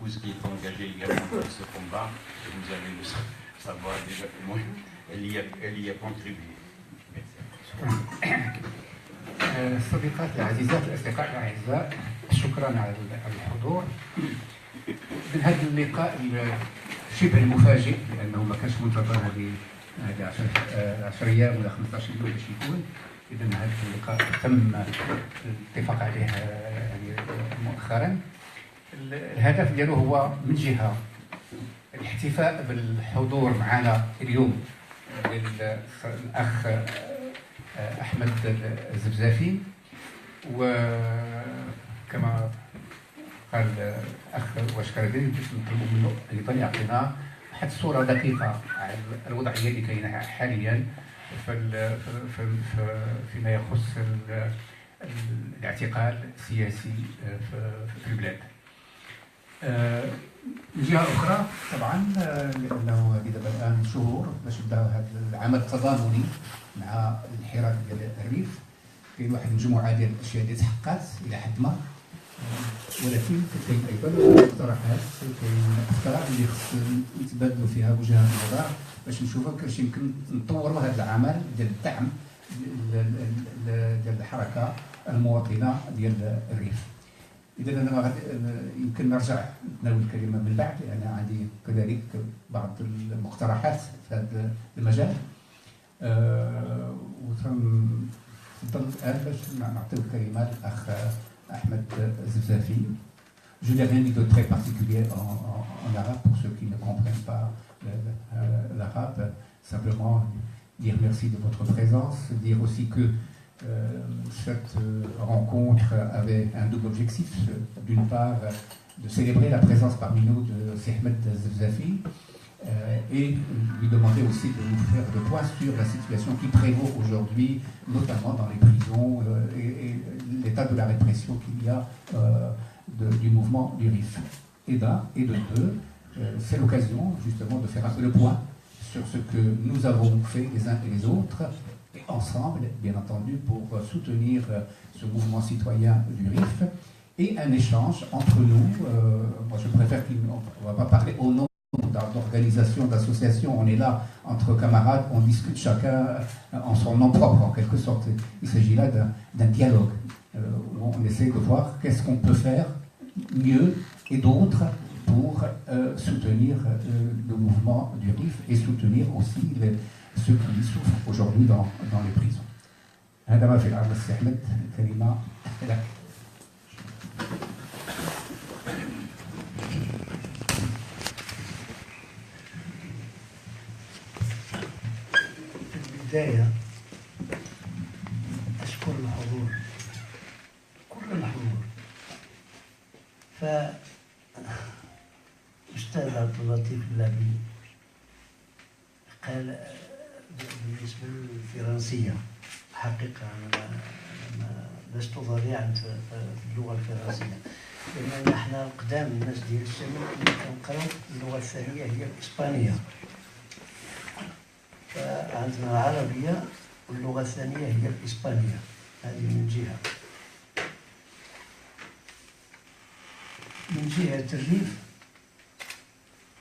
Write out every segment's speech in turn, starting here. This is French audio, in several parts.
épouse qui est engagée également dans ce combat, et vous allez le savoir déjà que moi, elle y a contribué. صديقاتي العزيزات الأصدقاء الأعزاء، شكرا على الحضور. من هذا اللقاء شبه المفاجئ، لأنه ما كانش منتظر هذه 10 أيام ولا 15 يوم باش يكون. إذا هذا اللقاء تم الاتفاق عليه يعني مؤخرا. الهدف ديالو هو من جهة الاحتفاء بالحضور معنا اليوم للأخ أحمد الزبزافي، وكما قال الأخ واشكربي باش نطلبوا منه أيضا يعطينا واحد الصورة دقيقة على الوضعية اللي كاينة حاليا فيما يخص الاعتقال السياسي في البلاد. من جهة أخرى طبعا لأنه هذه دابا الآن شهور باش نبداو هذا العمل التضامني مع الحراك ديال الريف. كاين واحد المجموعة ديال الأشياء اللي تحققات إلى حد ما، ولكن كاين أيضا مقترحات، كاين أفكار اللي خص نتبادلوا فيها وجهات النظر باش نشوفوا كيفاش يمكن نطوروا هذا العمل ديال الدعم ديال الحركة المواطنة ديال الريف. إذا أنا يمكن نرجع نتناول الكلمة من بعد، لأن عندي كذلك بعض المقترحات في هذا المجال. وتفضل الآن باش نعطيو الكلمة للأخ أحمد الزبزافي. Je n'ai rien dit de très particulier en arabe pour ceux qui ne comprennent pas l'arabe. Simplement dire merci de votre présence, dire aussi que cette rencontre avait un double objectif. D'une part, de célébrer la présence parmi nous de Ahmed Zebzafi et lui demander aussi de nous faire le point sur la situation qui prévaut aujourd'hui, notamment dans les prisons et l'état de la répression qu'il y a du mouvement du RIF. Et de deux, c'est l'occasion justement de faire un peu le point sur ce que nous avons fait les uns et les autres, et ensemble, bien entendu, pour soutenir ce mouvement citoyen du RIF, et un échange entre nous. Moi, je préfère qu'on ne va pas parler au nom d'organisations, d'associations. On est là entre camarades, on discute chacun en son nom propre, en quelque sorte. Il s'agit là d'un dialogue où on essaie de voir qu'est-ce qu'on peut faire mieux et d'autres pour soutenir le mouvement du RIF et soutenir aussi ceux qui souffrent aujourd'hui dans les prisons. هذا ما في العرض السي أحمد، الكلمة لك. في البداية أشكر الحضور، كل الحضور. فأستاذ عبد اللطيف اللابي قال بالنسبة للفرنسية، حقيقة أنا لست ضليعا في اللغة الفرنسية، لأن احنا قدام الناس ديال الشمال كنقراو اللغة الثانية هي الإسبانية، فعندنا العربية واللغة الثانية هي الإسبانية. هذه من جهة. من جهة الريف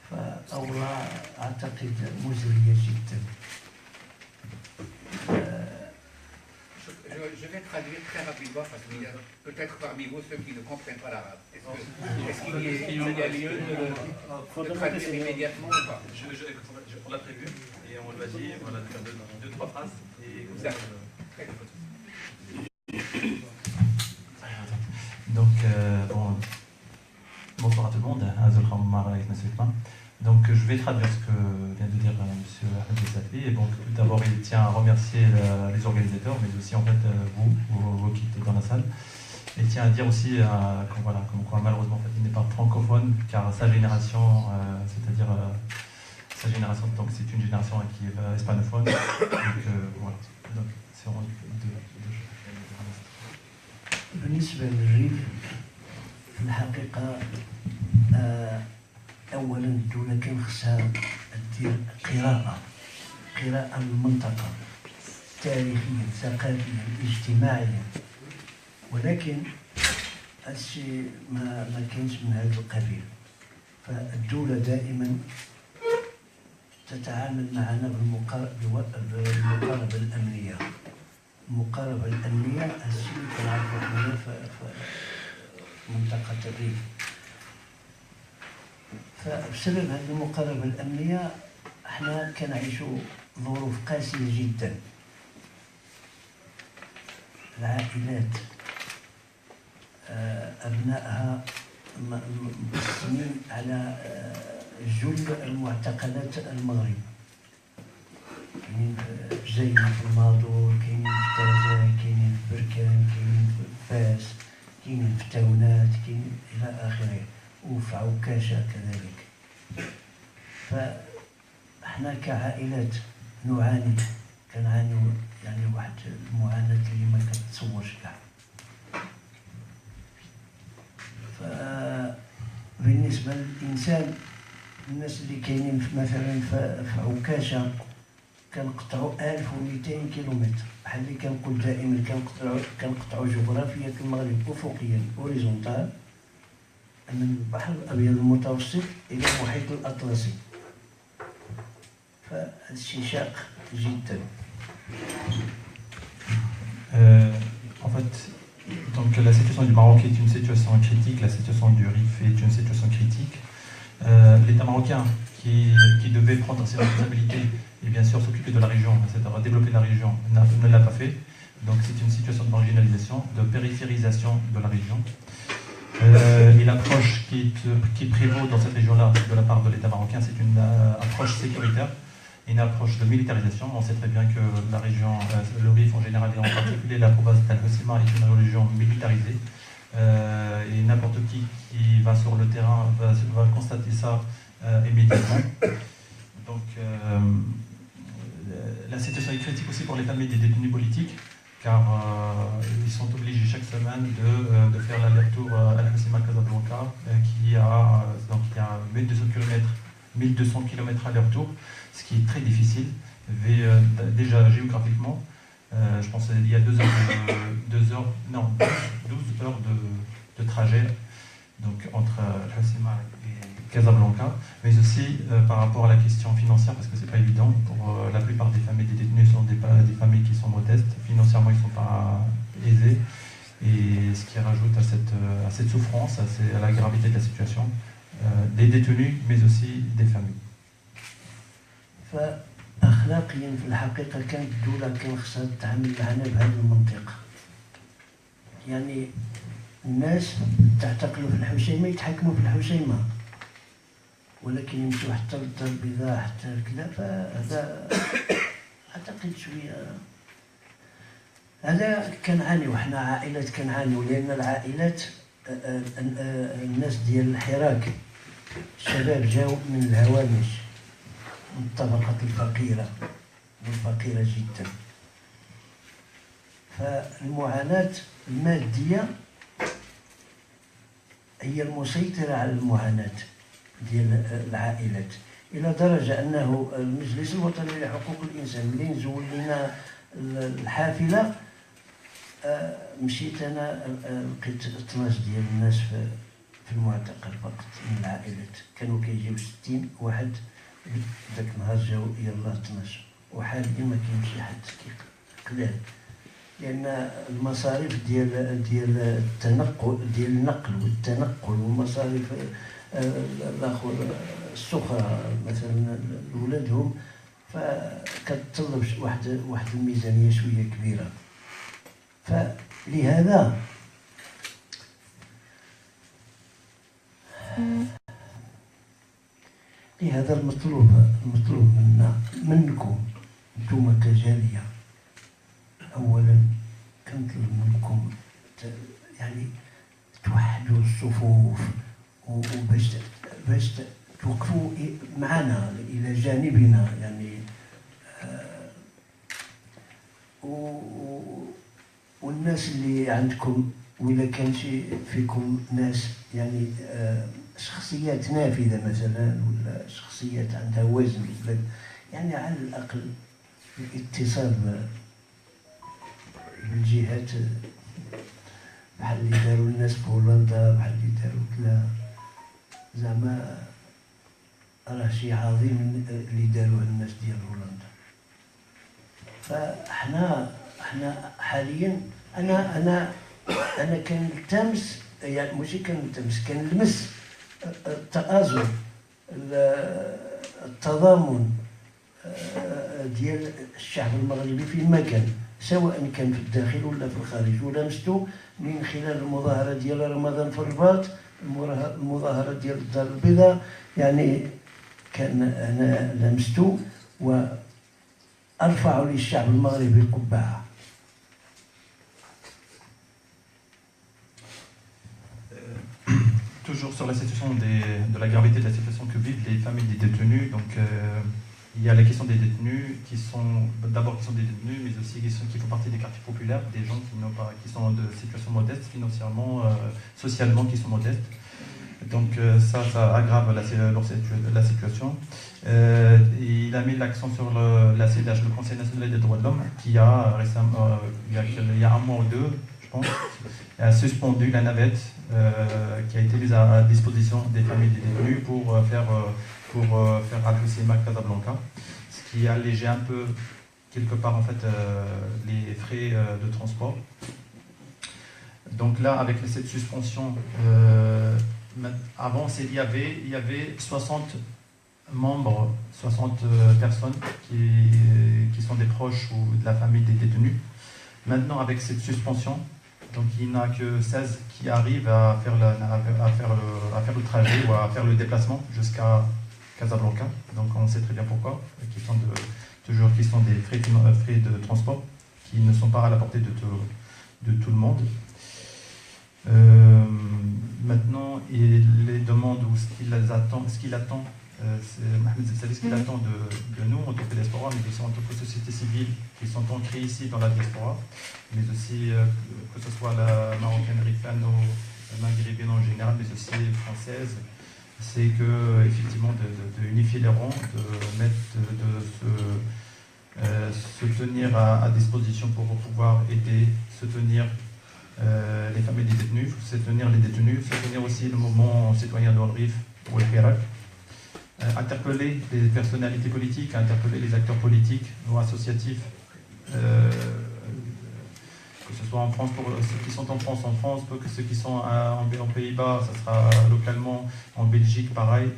فأوضاع أعتقد مزرية جدا. Je vais traduire très rapidement parce qu'il y a peut-être parmi vous ceux qui ne comprennent pas l'arabe. Est-ce qu'il y a lieu de traduire immédiatement ou pas? On l'a prévu et on va dire, voilà, faire deux, trois phrases et comme ça. Donc, bonsoir à tout le monde. Donc, je vais traduire ce que vient de dire M. Ahmed Zebzafi. Et donc, tout d'abord, il tient à remercier les organisateurs, mais aussi en fait vous qui êtes dans la salle. Et il tient à dire aussi comme quoi malheureusement en fait, il n'est pas francophone, car sa génération, c'est-à-dire sa génération, donc c'est une génération qui est hispanophone. Donc voilà. Donc, c'est vraiment deux choses. بالنسبة للريف في الحقيقة أولا الدولة كان خصها دير قراءة للمنطقة تاريخيا ثقافيا اجتماعيا، ولكن هادشي ما كاينش من هذا القبيل. فالدولة دائما تتعامل معنا بالمقاربة الأمنية. المقاربة الأمنية الشيء اللي كنعرفو حنا في منطقة الريف. فبسبب هذه المقاربة الأمنية احنا كنعيشوا ظروف قاسية جدا. العائلات أبنائها مقسمين على جل المعتقلات المغرب. كاينين في جزائر في الماضور، كاينين في تازا، كاينين في بركان، كاينين في فاس، كاينين في تاونات، كاينين إلى آخره، وفي عكاشة كذلك. فاحنا كعائلات كنعانيو يعني واحد المعاناة اللي ما كتتصورش كاع. فبالنسبة للإنسان، الناس اللي كاينين مثلا في عكاشة كنقطعوا 1200 كيلومتر، بحال اللي كنقول دائما كنقطعوا جغرافية المغرب أفقيا أوريزونتال من البحر الأبيض المتوسط إلى المحيط الأطلسي. فهذا الشيء شاق جدا. En fait, donc la situation du Maroc est une situation critique, la situation du RIF est une situation critique. L'État marocain qui devait prendre ses responsabilités et bien sûr s'occuper de la région, c'est-à-dire développer la région, ne l'a pas fait. Donc c'est une situation de marginalisation, de périphérisation de la région. Et l'approche qui prévaut dans cette région-là de la part de l'État marocain, c'est une approche sécuritaire, une approche de militarisation. On sait très bien que la région, le RIF en général et en particulier la province d'Al-Hoceima est une région militarisée. Et n'importe qui va sur le terrain va constater ça immédiatement. Donc la situation est critique aussi pour les familles des détenus politiques, car ils sont obligés chaque semaine de faire l'aller-retour Al-Hoceima-Casablanca, qui a 1200 km aller-retour, ce qui est très difficile, déjà géographiquement. Je pense qu'il y a 12 heures de trajet donc, entre Al-Hoceima et Casablanca, mais aussi par rapport à la question financière, parce que c'est pas évident. Pour la plupart des familles des détenus sont des familles qui sont modestes, financièrement ils ne sont pas aisés, et ce qui rajoute à cette souffrance, à la gravité de la situation des détenus, mais aussi des familles. أخلاقيا في الحقيقة كانت الدولة كان خصها تتعامل معنا بهذه المنطقة. يعني الناس تعتقلوا في الحسيمة يتحكموا في الحسيمة، ولكن يمشوا حتى للدار البيضاء حتى كذا. فهذا أعتقد شوية هذا كنعانيو، وحنا عائلات كنعانيو، لأن العائلات الناس ديال الحراك الشباب جاو من الهوامش، من الطبقات الفقيرة والفقيرة جدا. فالمعاناة المادية هي المسيطرة على المعاناة ديال العائلات، إلى درجة أنه المجلس الوطني لحقوق الإنسان ملي زول لنا الحافلة مشيت أنا لقيت 12 ديال الناس في المعتقل فقط من العائلات. كانوا كيجيو 60 واحد، ذاك النهار جاو يلاه 12، وحاليا ما كاينش شي حد قلال، لأن المصاريف ديال التنقل، ديال النقل والتنقل، والمصاريف الآخر السخرة مثلا لولادهم، فكتطلب واحد الميزانية شوية كبيرة. فلهذا المطلوب منكم انتم كجالية، أولا كنطلب منكم يعني توحدوا الصفوف، وباش توقفوا معنا إلى جانبنا يعني. والناس اللي عندكم، وإلا كان فيكم ناس يعني شخصيات نافذة مثلا، ولا شخصيات عندها وزن، يعني على الأقل الاتصال بالجهات، بحال اللي داروا الناس في هولندا، بحال اللي داروا كذا، زعما راه شي عظيم اللي داروه الناس ديال هولندا. فاحنا حاليا انا كنلتمس، يعني ماشي كنلتمس، كنلمس التآزر، التضامن ديال الشعب المغربي فيما كان، سواء كان في الداخل ولا في الخارج. ولمستو من خلال المظاهرة ديال رمضان في الرباط، المظاهرة ديال الدار البيضاء، يعني كان أنا لمستو وأرفع للشعب المغربي القبعة. Toujours sur la situation de la gravité de la situation que vivent les familles des détenus. Donc, il y a la question des détenus qui sont des détenus, mais aussi qui font partie des quartiers populaires, des gens qui sont de situation modeste financièrement, socialement, qui sont modestes. Donc ça aggrave la situation. Il a mis l'accent sur la CEDH, le Conseil national des droits de l'homme, qui a récemment, il y a un mois ou deux, je pense, a suspendu la navette qui a été mise à disposition des familles des détenus pour faire Abdel Simak Casablanca, ce qui a allégé un peu quelque part en fait les frais de transport. Donc là, avec cette suspension, avant il y avait 60 membres, 60 personnes qui sont des proches ou de la famille des détenus. Maintenant, avec cette suspension, donc il n'y en a que 16 qui arrivent à faire le trajet ou à faire le déplacement jusqu'à Casablanca. Donc on sait très bien pourquoi, qui sont des frais de transport qui ne sont pas à la portée de tout le monde. Maintenant, les demandes ou ce qu'il attend, c'est Mohamed Zebzafi, ce qu'il attend de nous en tant que diaspora, mais aussi en tant que société civile qui sont ancrées ici dans la diaspora, mais aussi que ce soit la marocaine rifano, la maghrébine en général, mais aussi française, c'est que effectivement de unifier les rangs, se tenir à disposition pour pouvoir aider, soutenir les familles des détenus, soutenir les détenus, soutenir aussi le mouvement citoyen de Rif ou le Hirak, interpeller les personnalités politiques, interpeller les acteurs politiques ou associatifs, que ce soit en France, pour ceux qui sont en France, pour que ceux qui sont en Pays-Bas, ça sera localement, en Belgique pareil.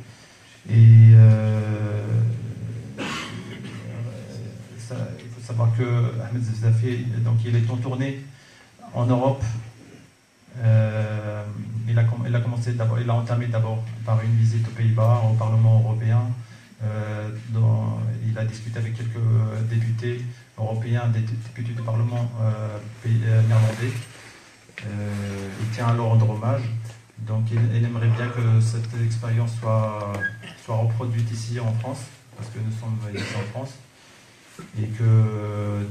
Et il faut savoir que Ahmed Zebzafi, donc il est en tournée en Europe. Il a entamé d'abord par une visite aux Pays-Bas, au Parlement européen. Il a discuté avec quelques députés européens, des députés du Parlement néerlandais. Il tient à leur rendre hommage. Donc il aimerait bien que cette expérience soit reproduite ici en France, parce que nous sommes ici en France. Et que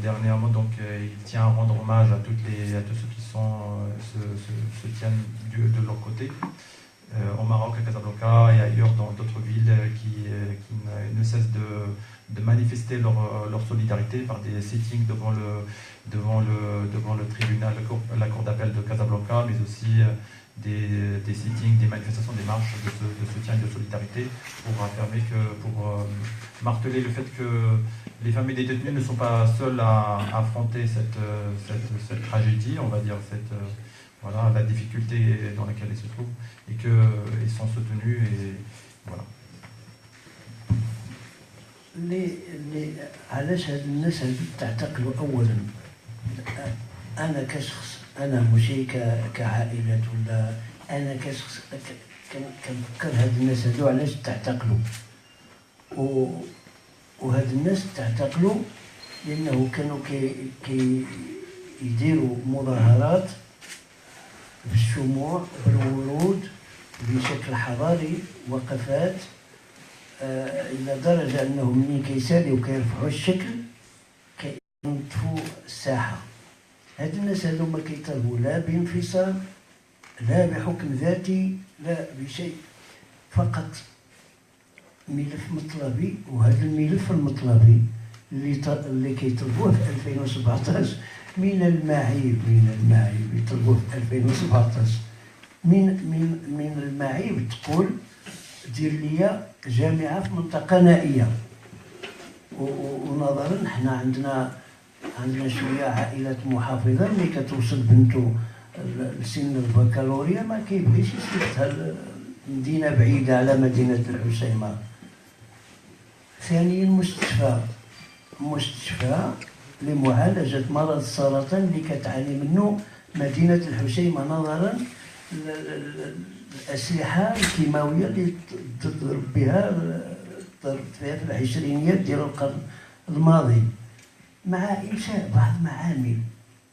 dernièrement, donc, il tient à rendre hommage à tous ceux qui se tiennent de leur côté, au Maroc, à Casablanca et ailleurs dans d'autres villes qui ne cessent de manifester leur solidarité par des sittings devant le tribunal, la cour d'appel de Casablanca, mais aussi des sittings, des manifestations, des marches de soutien et de solidarité pour marteler le fait que les familles des détenus ne sont pas seules à affronter cette tragédie, on va dire, la difficulté dans laquelle ils se trouvent, et qu'ils sont soutenus, et voilà. علاش هاد الناس هادو تعتقلوا اولا؟ انا كشخص، انا ماشي كعائلات ولا انا كشخص كنفكر هاد الناس هادو علاش تعتقلوا، وهاد الناس تعتقلوا لانه كانوا يديروا مظاهرات بالشموع بالورود بشكل حضاري، وقفات إلى درجة أنهم ملي كيساليو كيرفعوا الشكل كينطفوا الساحة. هاد الناس هادو ما كيطالبوا لا بانفصال لا بحكم ذاتي لا بشيء، فقط ملف مطلبي. وهذا الملف المطلبي اللي كيطلبوه في 2017 من المعايب يطلبوه في 2017 من المعايب تقول دير ليا جامعة في منطقة نائية. ونظرا حنا عندنا شوية عائلات محافظة، ملي كتوصل بنته لسن البكالوريا ما كيبغيش يسلكها مدينة بعيدة على مدينة الحسيمة. ثانيا مستشفى لمعالجة مرض السرطان اللي كتعاني منه مدينة الحسيمة، نظرا الأسلحة الكيماوية اللي تضرب بها في العشرينيات ديال القرن الماضي، مع إنشاء بعض معامل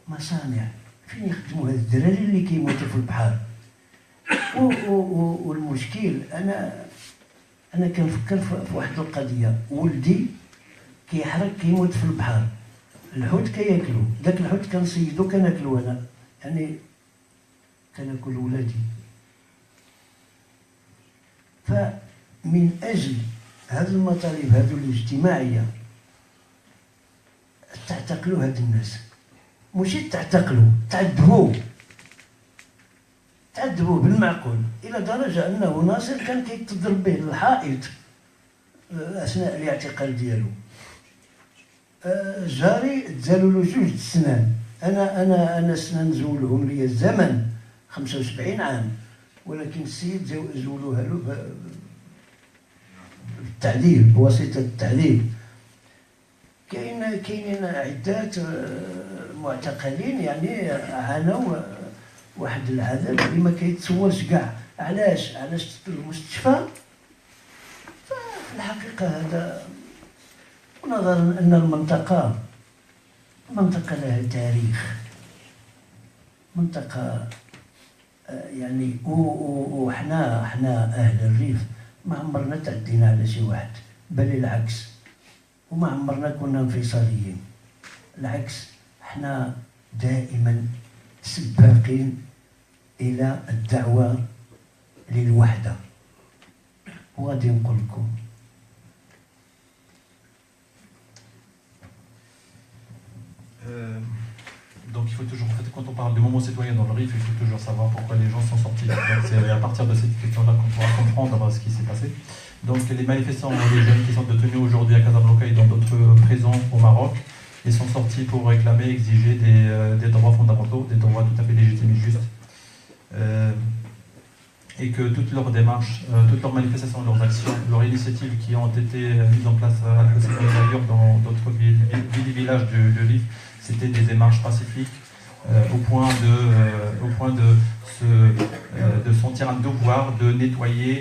مصانع فين يخدموا هاد الدراري اللي كيموتوا في البحر. والمشكل أنا كنفكر في واحد القضية، ولدي كيحرق كيموت في البحر، الحوت كياكلو، داك الحوت كنصيدو كناكلو أنا، يعني كناكل ولادي. فمن أجل هذه المطالب هذو الاجتماعية تعتقلوا هاد الناس، ماشي تعتقلوا، تعذبوا بالمعقول، إلى درجة أنه ناصر كان كيتضرب به للحائط أثناء الاعتقال ديالو. جاري تزالوا له 2 سنان، أنا سنان زولهم لي الزمن 75 عام، ولكن السيد زولوها له بالتعذيب، بواسطة التعذيب. كاينين عدات معتقلين يعني عانوا واحد العذاب اللي ما كيتصورش كاع. علاش المستشفى؟ ففي الحقيقة هذا، ونظرا أن المنطقة لها تاريخ، منطقة يعني وحنا أهل الريف ما عمرنا تعدينا على شي واحد، بل العكس، وما عمرنا كنا انفصاليين، العكس، حنا دائما سباقين إلى الدعوة للوحدة. وغادي نقول لكم donc il faut toujours, en fait, quand on parle du moment citoyen dans le RIF, il faut toujours savoir pourquoi les gens sont sortis. Donc c'est à partir de cette question-là qu'on pourra comprendre ce qui s'est passé. Donc les manifestants, les jeunes qui sont détenus aujourd'hui à Casablanca et dans d'autres prisons au Maroc, ils sont sortis pour réclamer, exiger des droits fondamentaux, des droits tout à fait légitimes et justes. Et que toutes leurs démarches, toutes leurs manifestations, leurs actions, leurs initiatives qui ont été mises en place à Al-Hussein et ailleurs dans d'autres villes et villages de RIF, c'était des démarches pacifiques au point de sentir un devoir de nettoyer,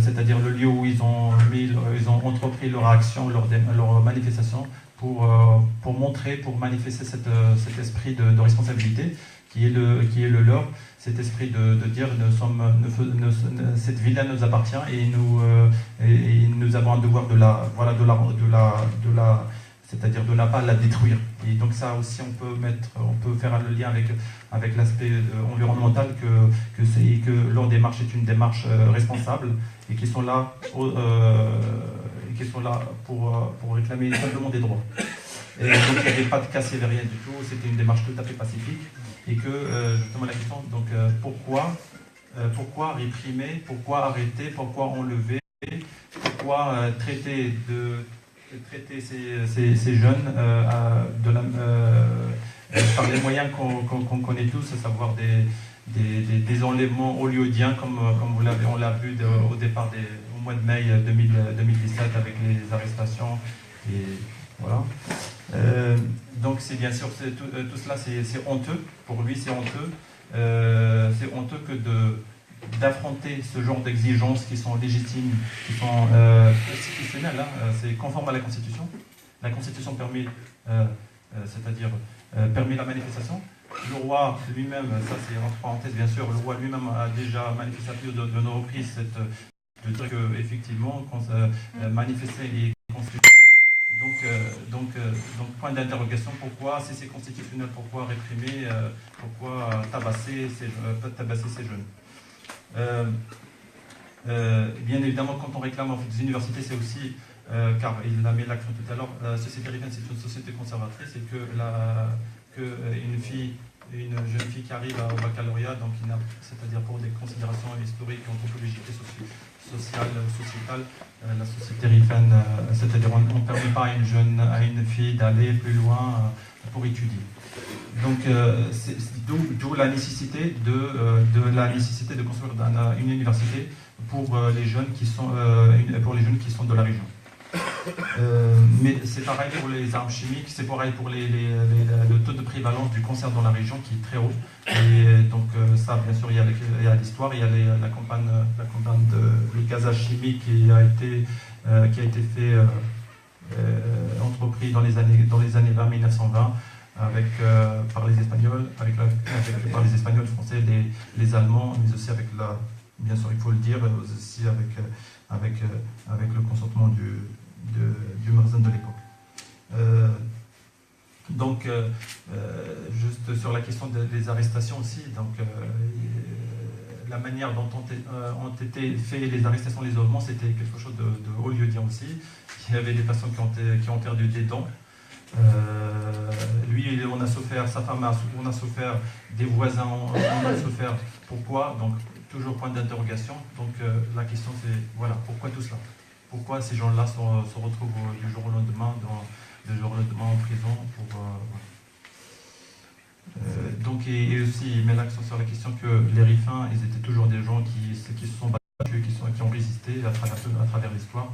c'est-à-dire le lieu où ils ont entrepris leur action, leur manifestation pour montrer, pour manifester cet esprit de responsabilité qui est le leur, cet esprit de dire cette ville-là nous appartient et nous avons un devoir c'est-à-dire de ne pas la détruire. Et donc ça aussi on peut faire le lien avec l'aspect environnemental que leur démarche est une démarche responsable et qui sont là pour réclamer simplement des droits. Et donc il n'y avait pas de casse, il n'y avait rien du tout, c'était une démarche tout à fait pacifique. Et que justement la question, donc pourquoi réprimer, pourquoi arrêter, pourquoi enlever, pourquoi traiter ces jeunes par les moyens qu'on connaît tous, à savoir des enlèvements hollywoodiens comme on l'a vu au départ au mois de mai 2017 avec les arrestations et voilà. Donc c'est bien sûr tout cela c'est honteux, pour lui c'est honteux que d'affronter ce genre d'exigences qui sont légitimes, qui sont constitutionnelles, c'est conforme à la Constitution. La Constitution permet, permet la manifestation. Le roi lui-même, ça c'est entre parenthèses bien sûr, le roi lui-même a déjà manifesté de nos reprises de dire qu'effectivement manifester les constitutions. Donc, point d'interrogation, pourquoi, si c'est constitutionnel, pourquoi réprimer, pourquoi tabasser ces jeunes. Bien évidemment, quand on réclame en fait, des universités, c'est aussi, car il a mis l'accent tout à l'heure, la société ricaine, c'est une société conservatrice et que une fille une jeune fille qui arrive au baccalauréat, donc c'est-à-dire pour des considérations historiques, anthropologiques et sociales, sociétales, la société rifane, c'est-à-dire on ne permet pas à une fille d'aller plus loin pour étudier. Donc d'où la nécessité de construire une université pour les jeunes qui sont de la région. Mais c'est pareil pour les armes chimiques, c'est pareil pour le taux de prévalence du cancer dans la région qui est très haut. Et donc ça, bien sûr, il y a l'histoire, il y a la campagne de gazage chimique qui a été fait, entrepris dans les années 20, 1920, par les Espagnols, par les Espagnols, Français, les Allemands, mais aussi bien sûr, il faut le dire, aussi avec le consentement du Merzin de l'époque. Donc, juste sur la question des arrestations aussi, donc, la manière dont ont été faites les arrestations, les isolements, c'était quelque chose de haut lieu aussi. Il y avait des personnes qui ont perdu des dents. Lui, on a souffert, sa femme, on a souffert, des voisins, on a souffert. Pourquoi? Donc, toujours point d'interrogation. Donc, la question c'est, voilà, pourquoi tout cela? Pourquoi ces gens-là se retrouvent du jour au lendemain en prison donc, et aussi, il met l'accent sur la question que les Rifins, ils étaient toujours des gens qui se sont battus, qui ont résisté à travers l'histoire.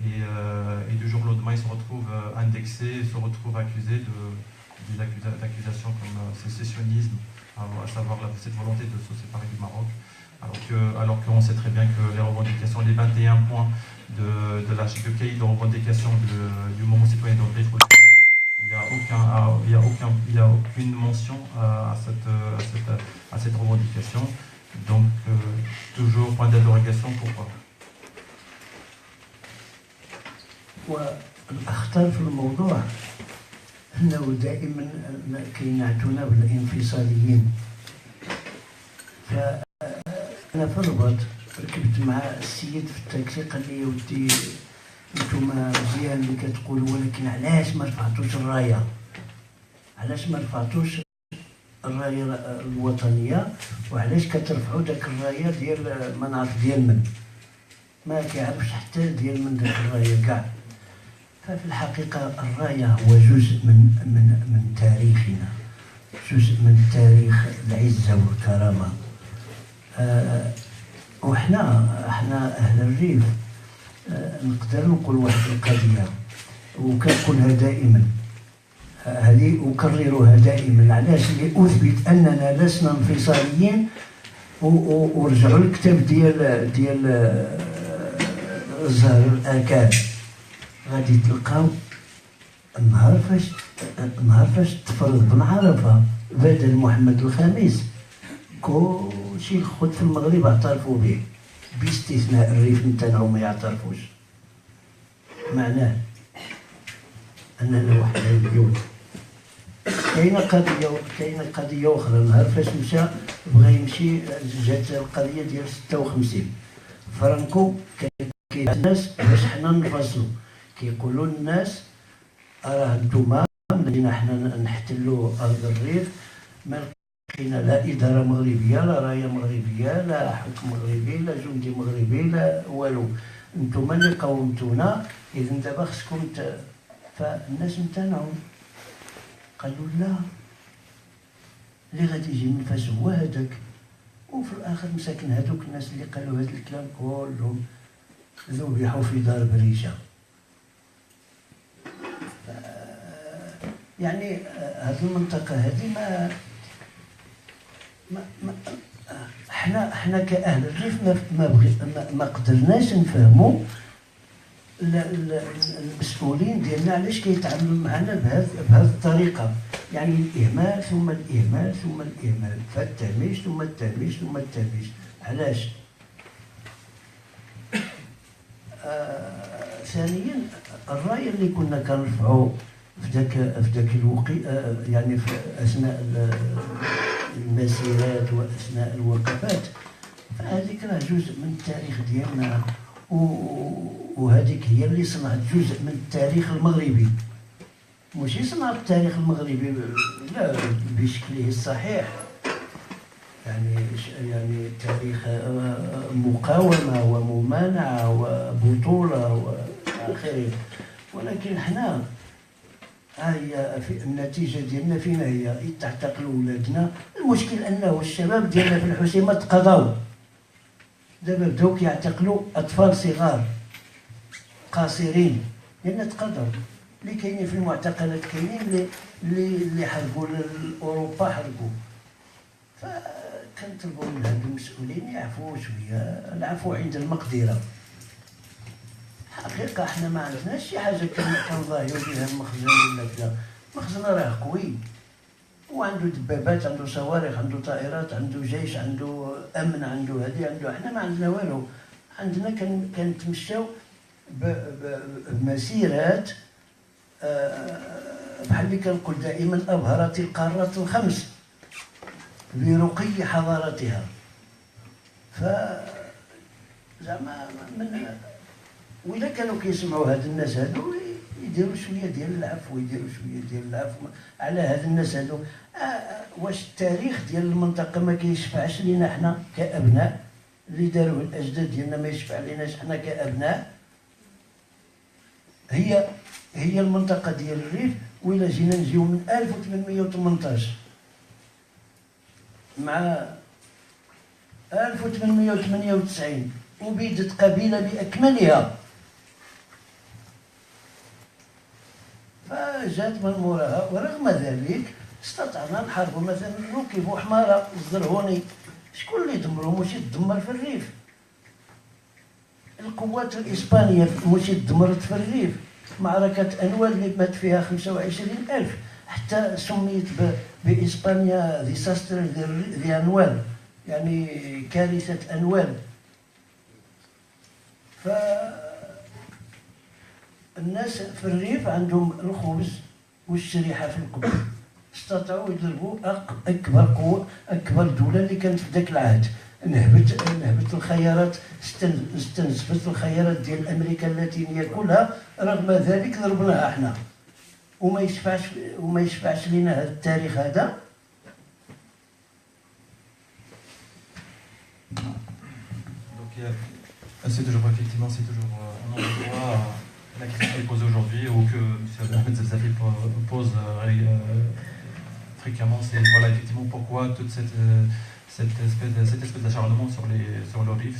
Et du jour au lendemain, ils se retrouvent indexés, ils se retrouvent accusés d'accusations comme sécessionnisme, à savoir cette volonté de se séparer du Maroc. Alors qu'on sait très bien que les revendications, les 21 points du cahier de revendications du mouvement citoyen de Rif, il n'y a aucune mention à cette revendication. Donc, toujours point d'interrogation, pourquoi? والأخطر في الموضوع أنه دائما كينعتونا بالانفصاليين. فأنا في الرباط ركبت مع السيد في التاكسي قال لي يا ودي انتوما مزيان اللي كتقولوا ولكن علاش ما رفعتوش الراية؟ علاش ما رفعتوش الراية الوطنية وعلاش كترفعوا داك الراية ديال ما نعرف ديال من؟ ما كيعرفش حتى ديال من داك الراية كاع. ففي الحقيقة الراية هو جزء من تاريخنا، جزء من تاريخ العزة والكرامة. وحنا أهل الريف نقدر نقول واحد القضية وكنقولها دائما، هذه أكررها دائما، علاش؟ لأثبت أننا لسنا انفصاليين. ورجعوا الكتاب ديال الزهر الآكاد، غادي تلقاو النهار فاش تفرض بن عرفة بدل محمد الخامس كلشي الخوت في المغرب اعترفوا به باستثناء الريف نتاعهم ما يعترفوش. معناه أننا وحدانيون. كاينه قضيه اخرى، نهار فاش بغى يمشي جات القضيه ديال 56 فرانكو، كاين الناس باش حنا نفصلوا كيقولوا الناس راه نتوما بدينا حنا نحتلوا ارض الريف، ما لقينا لا اداره مغربيه، لا رايه مغربيه، لا حكم مغربي، لا جندي مغربي، لا والو، نتوما اللي قاومتونا، اذا دابا خصكم فالناس امتنعوا. قالوا لا، اللي غادي يجي من فاس هو هذاك. وفي الاخر مساكن هذوك الناس اللي قالوا هذا الكلام كلهم ذبحوا في دار بريشه. يعني هذه المنطقه هذه احنا كاهل الريف ما قدرناش نفهموا المسؤولين ديالنا علاش كيتعاملوا معنا بهذه الطريقه. يعني الاهمال ثم الاهمال ثم الاهمال، فالتهميش ثم التهميش ثم التهميش. علاش؟ ثانيا الرايه اللي كنا كنرفعوا في ذاك الوقت، يعني في اثناء المسيرات واثناء الوقفات، فهذيك راه جزء من التاريخ ديالنا، وهذيك هي اللي صنعت جزء من التاريخ المغربي. ماشي صنع التاريخ المغربي لا بشكله الصحيح، يعني تاريخ مقاومة وممانعة وبطولة وآخره، ولكن حنا هي في النتيجة ديالنا فينا هي تعتقلوا ولادنا. المشكل أنه الشباب ديالنا في الحسيمة تقضاو، دابا بداو كيعتقلوا أطفال صغار قاصرين لأن تقضاو. اللي كاينين في المعتقلات كاينين اللي حرقوا لأوروبا حرقوا. فكنطلبوا من هاد المسؤولين يعفوا شوية، العفو عند المقدرة. حقيقة احنا ما عندناش شي حاجة كنظاهروا بها المخزن ولا كذا، المخزن راه قوي وعنده دبابات، عنده صواريخ، عنده طائرات، عنده جيش، عنده أمن، عنده هذه، عنده. احنا ما عندنا والو. عندنا كنتمشاو بمسيرات بحال اللي كنقول دائما أبهرت القارات الخمس برقي حضارتها. ف زعما وإلا كانوا كيسمعوا هاد الناس هادو يديروا شويه ديال العفو، يديروا شويه ديال العفو على هاد الناس هادو. واش التاريخ ديال المنطقه ما كيشفعش لينا حنا كابناء؟ اللي داروه الاجداد ديالنا ما يشفع ليناش حنا كابناء؟ هي المنطقه ديال الريف. وإلا جينا نجيو من 1818 مع 1898 وبيدت قبيله باكملها، فجات من موراها. ورغم ذلك استطعنا نحاربوا. مثلا نوكي بوحماره الزرهوني، شكون اللي دمروا؟ ماشي تدمر في الريف. القوات الإسبانية ماشي دمرت في الريف. معركة أنوال اللي مات فيها 25,000، حتى سميت بإسبانيا ديساستر دي أنوال، يعني كارثة أنوال. الناس في الريف عندهم الخبز والشريحة في القبر، استطاعوا يضربوا أكبر قوة، أكبر دولة اللي كانت في ذاك العهد. نهبت الخيارات، استنزفت الخيارات ديال أمريكا اللاتينية كلها. رغم ذلك ضربناها احنا، وما يشفعش لنا هذا التاريخ هذا. C'est toujours effectivement, c'est toujours un endroit, la question est posée aujourd'hui ou que M. Ahmed Zafzafi pose fréquemment, c'est voilà effectivement pourquoi toute cette espèce d'acharnement sur le RIF,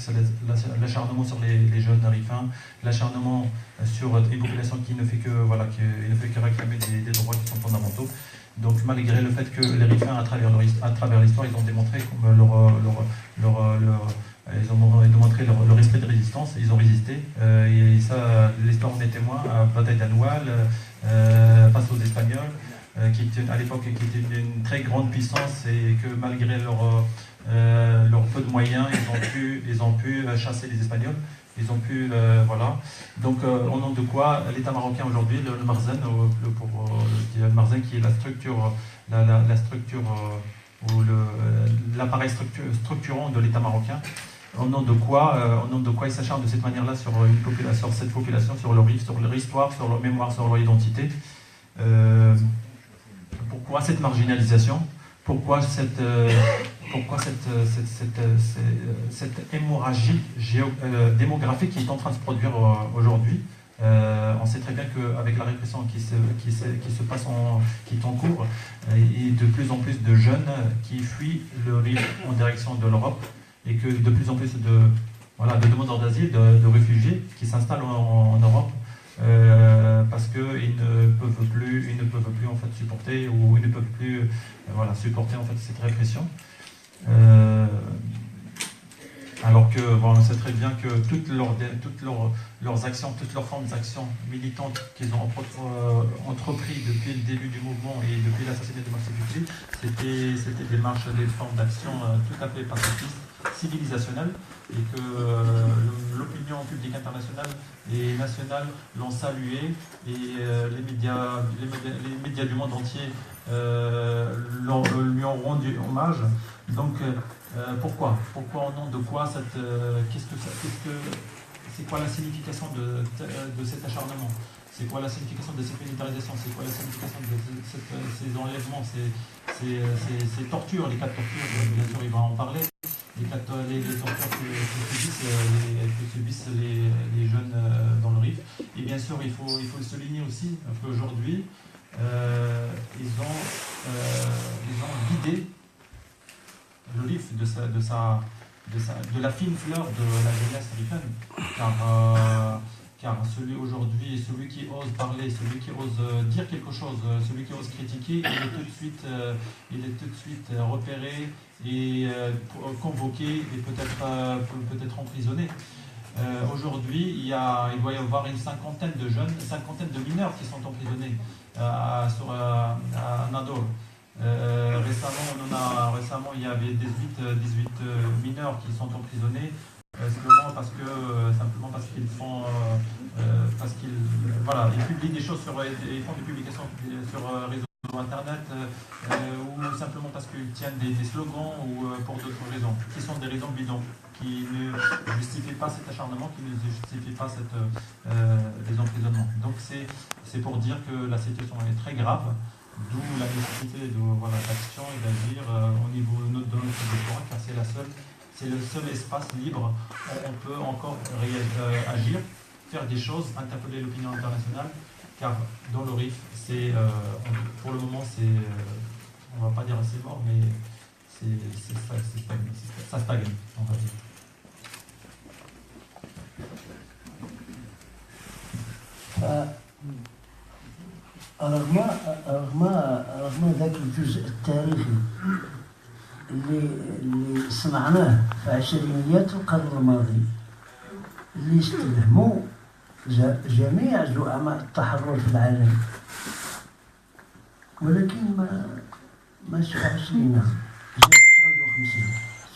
l'acharnement sur les jeunes rifains, l'acharnement sur une population qui ne fait que réclamer des droits qui sont fondamentaux. Donc malgré le fait que les rifains à travers l'histoire, ils ont démontré ils ont démontré leur esprit de résistance, ils ont résisté, et ça, l'histoire en est témoin, à la bataille d'Anoual, face aux Espagnols, qui étaient à l'époque une très grande puissance, et que malgré leur peu de moyens, ils ont pu chasser les Espagnols, ils ont pu, voilà. Donc au nom de quoi l'État marocain aujourd'hui, le Marzen, le Marzen qui est la structure ou l'appareil structurant de l'État marocain, au nom de quoi ils s'acharnent de cette manière-là sur cette population, sur leur histoire, sur leur mémoire, sur leur identité. Pourquoi cette marginalisation? Pourquoi cette hémorragie démographique qui est en train de se produire aujourd'hui? On sait très bien qu'avec la répression qui se passe, qui est en cours, et de plus en plus de jeunes qui fuient le RIF en direction de l'Europe, et que de plus en plus de demandeurs d'asile, de réfugiés qui s'installent en Europe parce qu'ils ne peuvent plus en fait supporter, ou ils ne peuvent plus supporter en fait cette répression. Alors que on sait très bien que toutes leurs actions, toutes leurs formes d'actions militantes qu'ils ont entrepris depuis le début du mouvement et depuis l'assassinat de Marcel Ducly, c'était des marches, des formes d'action tout à fait pacifistes, civilisationnelles, et que l'opinion publique internationale et nationale l'ont salué, et les médias du monde entier lui ont rendu hommage. Donc pourquoi au nom de quoi c'est quoi la signification de cet acharnement? C'est quoi la signification de cette militarisation? C'est quoi la signification de ces enlèvements, ces tortures, les cas de torture, bien sûr il va en parler, les tortures que subissent les jeunes dans le RIF. Et bien sûr il faut souligner aussi qu'aujourd'hui ils ont vidé le RIF de la fine fleur de la jeunesse rifaine, car celui aujourd'hui, celui qui ose parler, celui qui ose dire quelque chose, celui qui ose critiquer, il est tout de suite repéré et convoqué et peut-être emprisonné. Aujourd'hui, il doit y avoir une cinquantaine de mineurs qui sont emprisonnés à Nador. Récemment, il y avait 18 mineurs qui sont emprisonnés simplement parce qu'ils font ils publient des choses ils font des publications sur réseaux internet ou simplement parce qu'ils tiennent des slogans ou pour d'autres raisons qui sont des raisons bidons qui ne justifient pas cet acharnement, qui ne justifient pas des emprisonnements. Donc c'est pour dire que la situation est très grave. D'où la nécessité d'action et d'agir au niveau de notre territoire, car c'est le seul espace libre où on peut encore agir, faire des choses, interpeller l'opinion internationale, car dans le RIF, pour le moment, on ne va pas dire c'est mort, mais ça stagne, on va dire. رغم ذاك الجزء التاريخي اللي صنعناه في عشرينيات القرن الماضي اللي استلهموا جميع زعماء التحرر في العالم، ولكن ما شفعش لينا.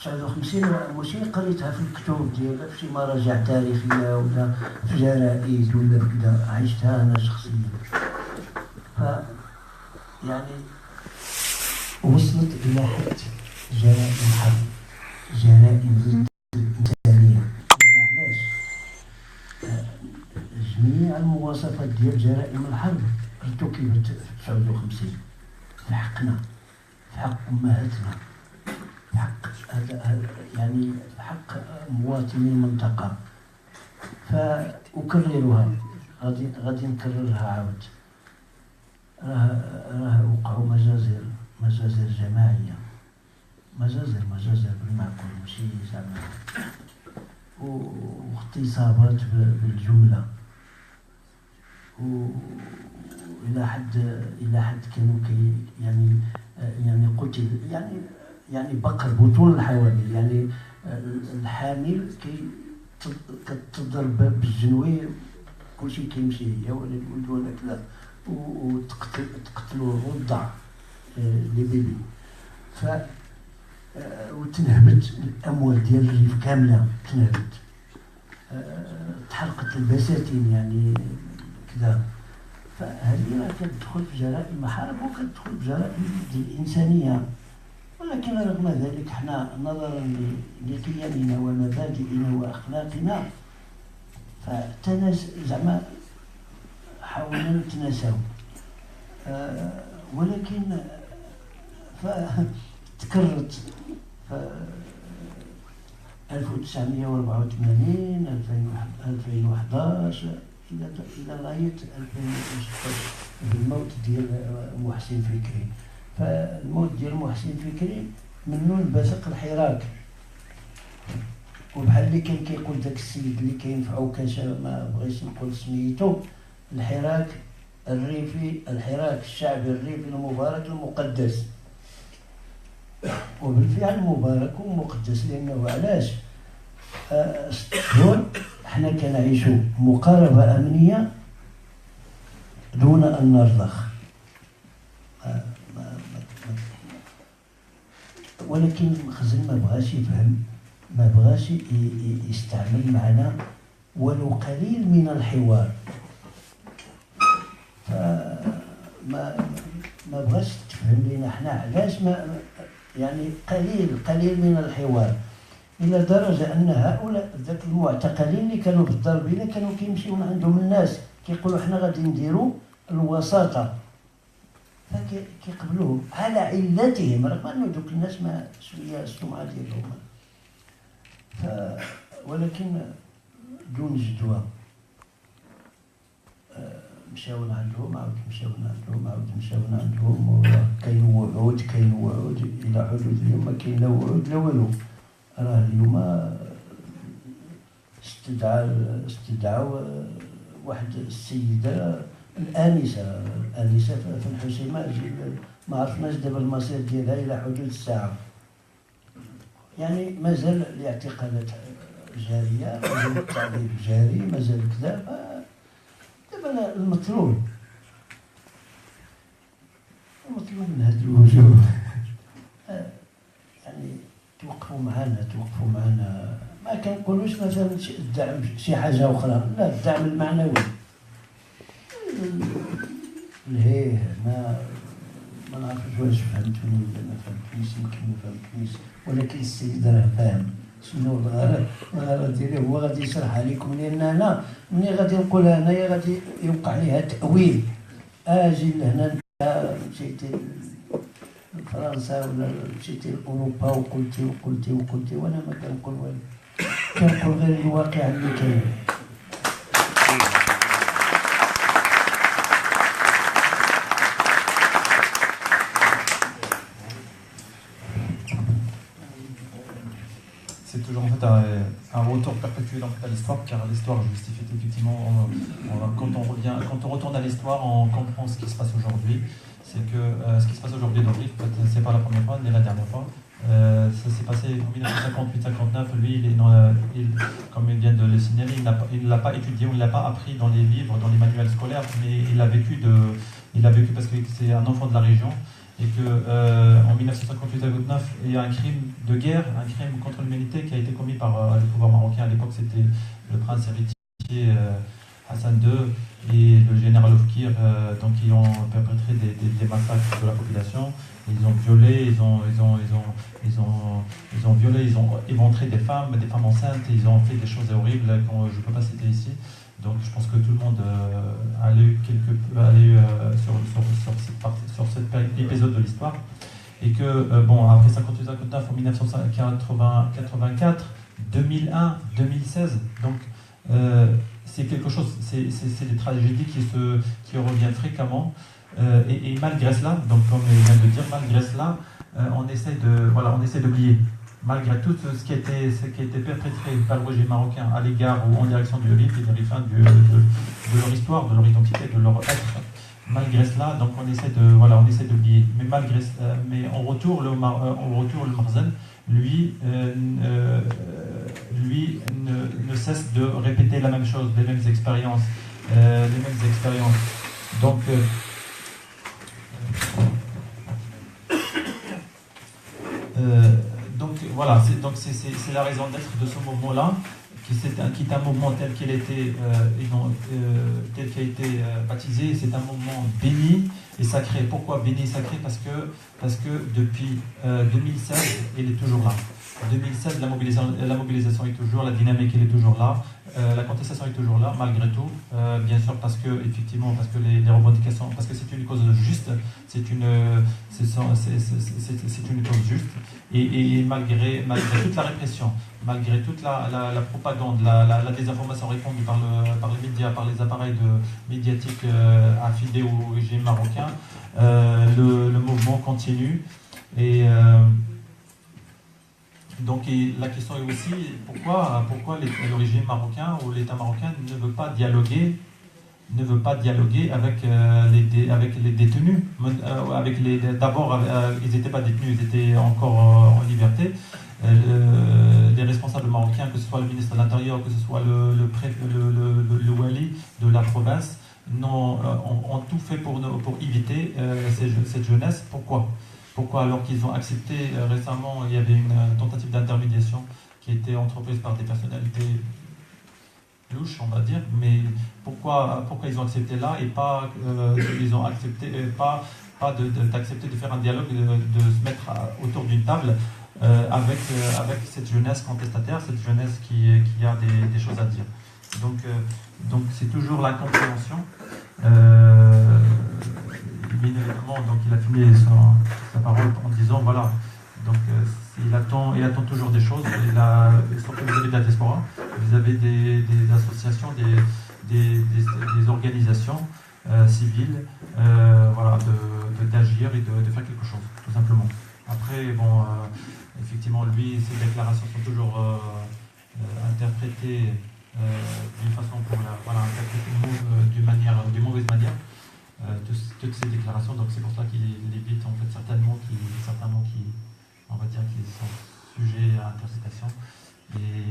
59 ماشي قريتها في الكتب ديالها في شي مراجع تاريخيه ولا في جرائد ولا في كذا، عشتها انا شخصيا. يعني وصلت إلى حد جرائم الحرب، جرائم ضد الإنسانية. علاش؟ جميع المواصفات ديال جرائم الحرب ارتكبت في 59 في حقنا، في حق أمهاتنا، في حق يعني في حق مواطني المنطقة. فأكررها، غادي نكررها عاود. راه وقعوا مجازر جماعية، مجازر بالمعقول، ماشي زعما، واغتصابات بالجملة، وإلى حد كانوا يعني قتل، يعني بقر بطون الحوامل، يعني الحامل كتضرب بالجنوي كلشي كيمشي، هي ولا الولد ولا كذا، وتقتلوا الرضع لي بيبي. وتنهبت الاموال ديال الريف كامله، تنهبت، تحرقت البساتين يعني كذا. فهذه راه كتدخل في جرائم حرب وكتدخل في جرائم ديال الانسانيه. ولكن رغم ذلك حنا نظرا لقيمنا ومبادئنا واخلاقنا زعما حاولنا نتناساو، ولكن تكررت في 1984 2011 إلى غاية 2016 بالموت ديال محسن فكري. فالموت ديال محسن فكري منو انبثق الحراك، وبحال اللي كان كيقول داك السيد اللي كينفع وكاشا ما بغيتش نقول سميتو، الحراك الريفي، الحراك الشعبي الريفي المبارك المقدس. وبالفعل مبارك ومقدس، لأنه علاش؟ 6 شهور حنا كنعيشوا مقاربة أمنية دون أن نرضخ، ولكن المخزن ما بغاش يفهم، ما بغاش يستعمل معنا ولو قليل من الحوار. ما بغاش تفهم لينا حنا علاش، ما يعني قليل من الحوار. الى درجه ان هؤلاء ذاك المعتقلين اللي كانوا في الدار البيضاء كانوا كيمشيو من عندهم الناس كيقولوا حنا غادي نديروا الوساطه، فكيقبلوهم على علتهم، رغم انه دوك الناس ما شويه السمعه ديالهم ولكن دون جدوى. مشاو عندهم عاود مشاو عندهم عاود مشاو عندهم، كاين وعود الى حدود اليوم ما كاين لا وعود لا والو. راه اليوم استدعوا واحد السيده الانسه في الحسيمه، ما عرفناش دابا المصير ديالها الى حدود الساعه. يعني مازال الاعتقالات جاريه، مازال التعذيب جاري، مازال كذا. دابا المطلوب من هذه الوجوه يعني توقفوا معنا. ما كنقولوش مثلا الدعم شي حاجه اخرى، لا، الدعم المعنوي. ليه ما نعرفش واش فهمتوني ولا ما فهمتونيش، يمكن ما فهمتونيش، ولكن السيد راه فاهم شنو الغرض ديالي، هو غادي يشرحها لكم. لان انا ملي غادي نقولها انايا غادي يوقع ليها تاويل. اجي لهنا مشيتي لفرنسا ولا مشيتي لاوروبا وقلتي وانا ما كنقول والو، كنقول غير الواقع اللي كاين. C'est toujours en fait un retour perpétuel à l'histoire, car l'histoire justifie effectivement, quand on retourne à l'histoire, on comprend ce qui se passe aujourd'hui. C'est que ce qui se passe aujourd'hui dans le livre, c'est pas la première fois, ni la dernière fois. Ça s'est passé en 1958-59. Lui, comme il vient de le signaler, il ne l'a pas étudié ou il ne l'a pas appris dans les livres, dans les manuels scolaires, mais il l'a vécu parce que c'est un enfant de la région. Et qu'en 1958-59, il y a un crime de guerre, un crime contre l'humanité qui a été commis par le pouvoir marocain. À l'époque, c'était le prince héritier Hassan II et le général Oufkir, donc ils ont perpétré des massacres de la population. Ils ont violé, ils ont éventré des femmes enceintes, ils ont fait des choses horribles que je ne peux pas citer ici. Donc je pense que tout le monde a lu sur cet épisode de l'histoire. Et que, après 58-59, en 1984, 2001, 2016, donc c'est quelque chose, c'est des tragédies qui reviennent fréquemment. Et malgré cela, donc comme il vient de dire, malgré cela, on essaie d'oublier. Malgré tout ce qui a été perpétré par le régime marocain à l'égard ou en direction du RIF et de leur histoire, de leur identité, de leur être. Malgré cela, donc on essaie d'oublier. Mais en retour, le Marzen, lui ne cesse de répéter la même chose, les mêmes expériences. Donc voilà, c'est la raison d'être de ce mouvement-là, qui est un mouvement tel qu'il a été baptisé. C'est un mouvement béni et sacré. Pourquoi béni et sacré? Parce que depuis 2016, il est toujours là. En 2016, la mobilisation est toujours, la dynamique elle est toujours là, la contestation est toujours là, malgré tout, bien sûr parce que les revendications, parce que c'est une cause juste, c'est une cause juste, et malgré toute la répression, malgré toute la propagande, la désinformation répandue par les médias, par les appareils médiatiques affiliés au régime marocain, le mouvement continue. Et donc la question est aussi pourquoi le régime marocain ou l'État marocain ne veut pas dialoguer avec les détenus. D'abord, ils n'étaient pas détenus, ils étaient encore en liberté. Les responsables marocains, que ce soit le ministre de l'Intérieur, que ce soit le wali de la province, ont tout fait pour éviter cette jeunesse. Pourquoi alors qu'ils ont accepté récemment, il y avait une tentative d'intermédiation qui a été entreprise par des personnalités louches, on va dire, mais pourquoi ils ont accepté là et pas ils ont accepté d'accepter de faire un dialogue, de se mettre autour d'une table avec cette jeunesse contestataire, cette jeunesse qui a des choses à dire. Donc c'est toujours la compréhension. Bien évidemment, donc il a fini sa parole en disant voilà, donc il attend toujours des choses. Surtout vis-à-vis de la diaspora, vous avez des associations, des organisations civiles, voilà, d'agir et de faire quelque chose, tout simplement. Après, bon, effectivement, lui, ses déclarations sont toujours interprétées d'une façon pour d'une mauvaise manière, toutes ces déclarations. Donc c'est pour ça qu'il évite en fait certains mots qui, on va dire, qui sont sujets à interprétation. Et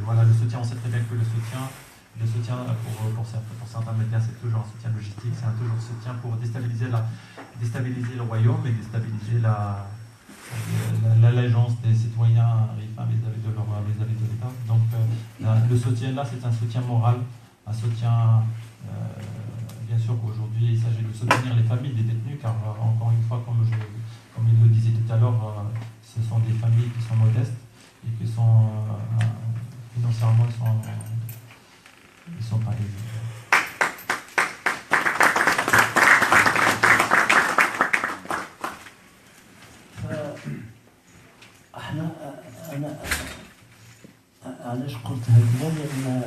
voilà, le soutien, on sait très bien que le soutien pour certains médias, c'est toujours un soutien logistique, c'est toujours un soutien pour déstabiliser le royaume et déstabiliser l'allégeance des citoyens vis-à-vis de l'État. Donc le soutien là, c'est un soutien moral, un soutien, bien sûr qu'aujourd'hui il s'agit de soutenir les familles des détenus, car encore une fois, comme il le disait tout à l'heure, ce sont des familles qui sont modestes et qui sont financièrement, ils sont pas aisés. أنا علاش قلت هكذا؟ لأن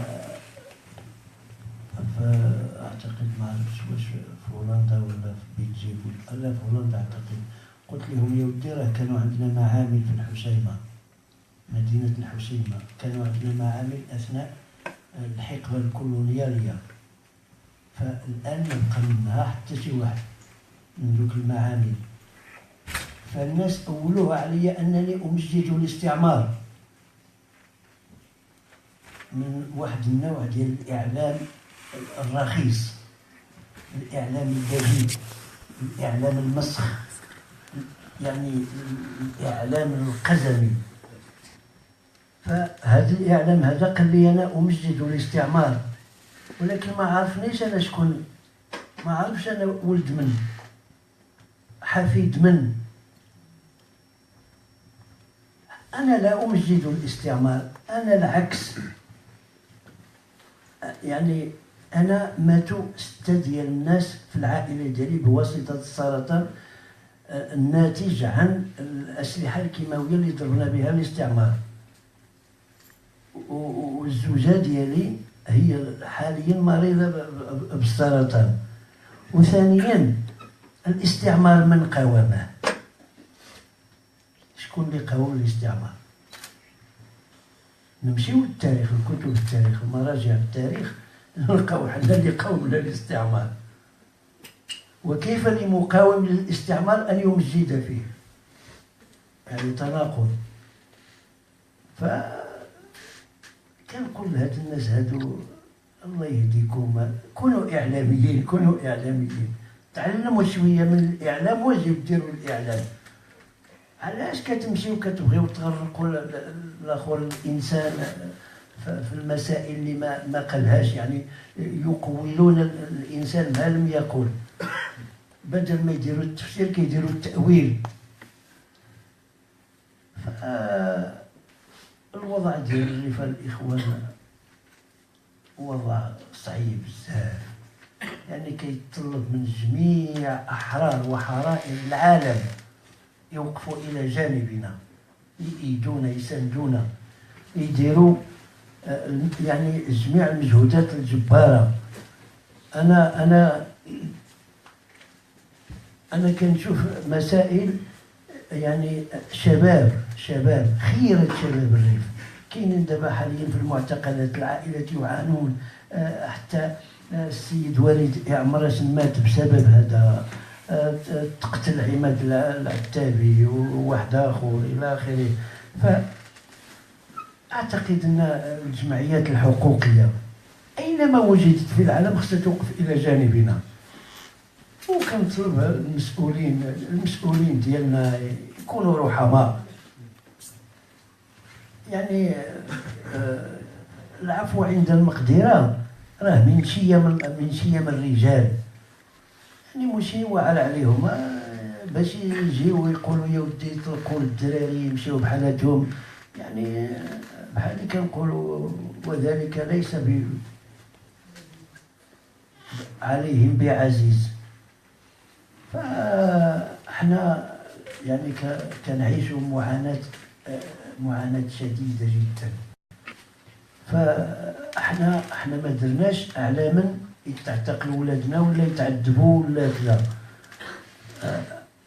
أعتقد ما عرفتش واش في هولندا ولا في بلجيك لا في هولندا أعتقد، قلت لهم يا ودي راه كانوا عندنا معامل في الحسيمة، مدينة الحسيمة كانوا عندنا معامل أثناء الحقبة الكولونيالية، فالآن ما بقى منها حتى شي واحد من ذوك المعامل. فالناس أولوها علي أنني أمجد الاستعمار من واحد النوع ديال الإعلام الرخيص، الإعلام البذيء، الإعلام المسخ، يعني الإعلام القزمي. فهذا الإعلام هذا قال لي أنا أمجد الاستعمار، ولكن ما عرفنيش أنا شكون، ما عرفش أنا ولد من، حفيد من. أنا لا أمجد الاستعمار، أنا العكس. يعني أنا ماتوا 6 ديال الناس في العائلة ديالي بواسطة السرطان الناتج عن الأسلحة الكيماوية اللي ضربنا بها الاستعمار. والزوجة ديالي هي حاليا مريضة بالسرطان. وثانيا الاستعمار من قاومه؟ شكون اللي قاوم الاستعمار؟ نمشيو للتاريخ، الكتب التاريخ، المراجع التاريخ، نلقاو حنا اللي قاومنا الاستعمار. وكيف لمقاوم للاستعمار أن يمجد فيه؟ يعني تناقض. كنقول لهاد الناس هادو الله يهديكم، كونوا إعلاميين، كونوا إعلاميين، تعلموا شوية من الإعلام واجب ديروا الإعلام. علاش كتمشيو كتبغيو تغرقوا الاخر الانسان في المسائل اللي ما قالهاش؟ يعني يقولون الانسان ما لم يقل، بدل ما يديروا التفسير كيديروا التاويل. الوضع ديال الريف الاخوان وضع صعيب بزاف، يعني كيتطلب من جميع احرار وحرائر العالم يوقفوا إلى جانبنا، يأيدونا، يساندونا، يديروا يعني جميع المجهودات الجبارة. أنا كنشوف مسائل، يعني شباب خيرة شباب الريف كاينين دابا حاليا في المعتقلات، العائلات يعانون، حتى السيد والد عمرس مات بسبب هذا، تقتل عماد العتابي وواحد اخر الى اخره. فاعتقد ان الجمعيات الحقوقيه اينما وجدت في العالم خصها توقف الى جانبنا. وكنطلب المسؤولين ديالنا يكونوا رحماء، يعني العفو عند المقدره راه من شيم الرجال، يعني ماشي واعر عليهم. باش يجيو ويقولوا يا ودي تركوا الدراري يمشيو بحالاتهم، يعني بحال اللي كنقولوا وذلك ليس عليهم بعزيز. فاحنا يعني كنعيش معاناة شديدة جدا. فاحنا ما درناش اعلاما يتعتقلوا ولادنا ولا يتعذبوا ولا كذا.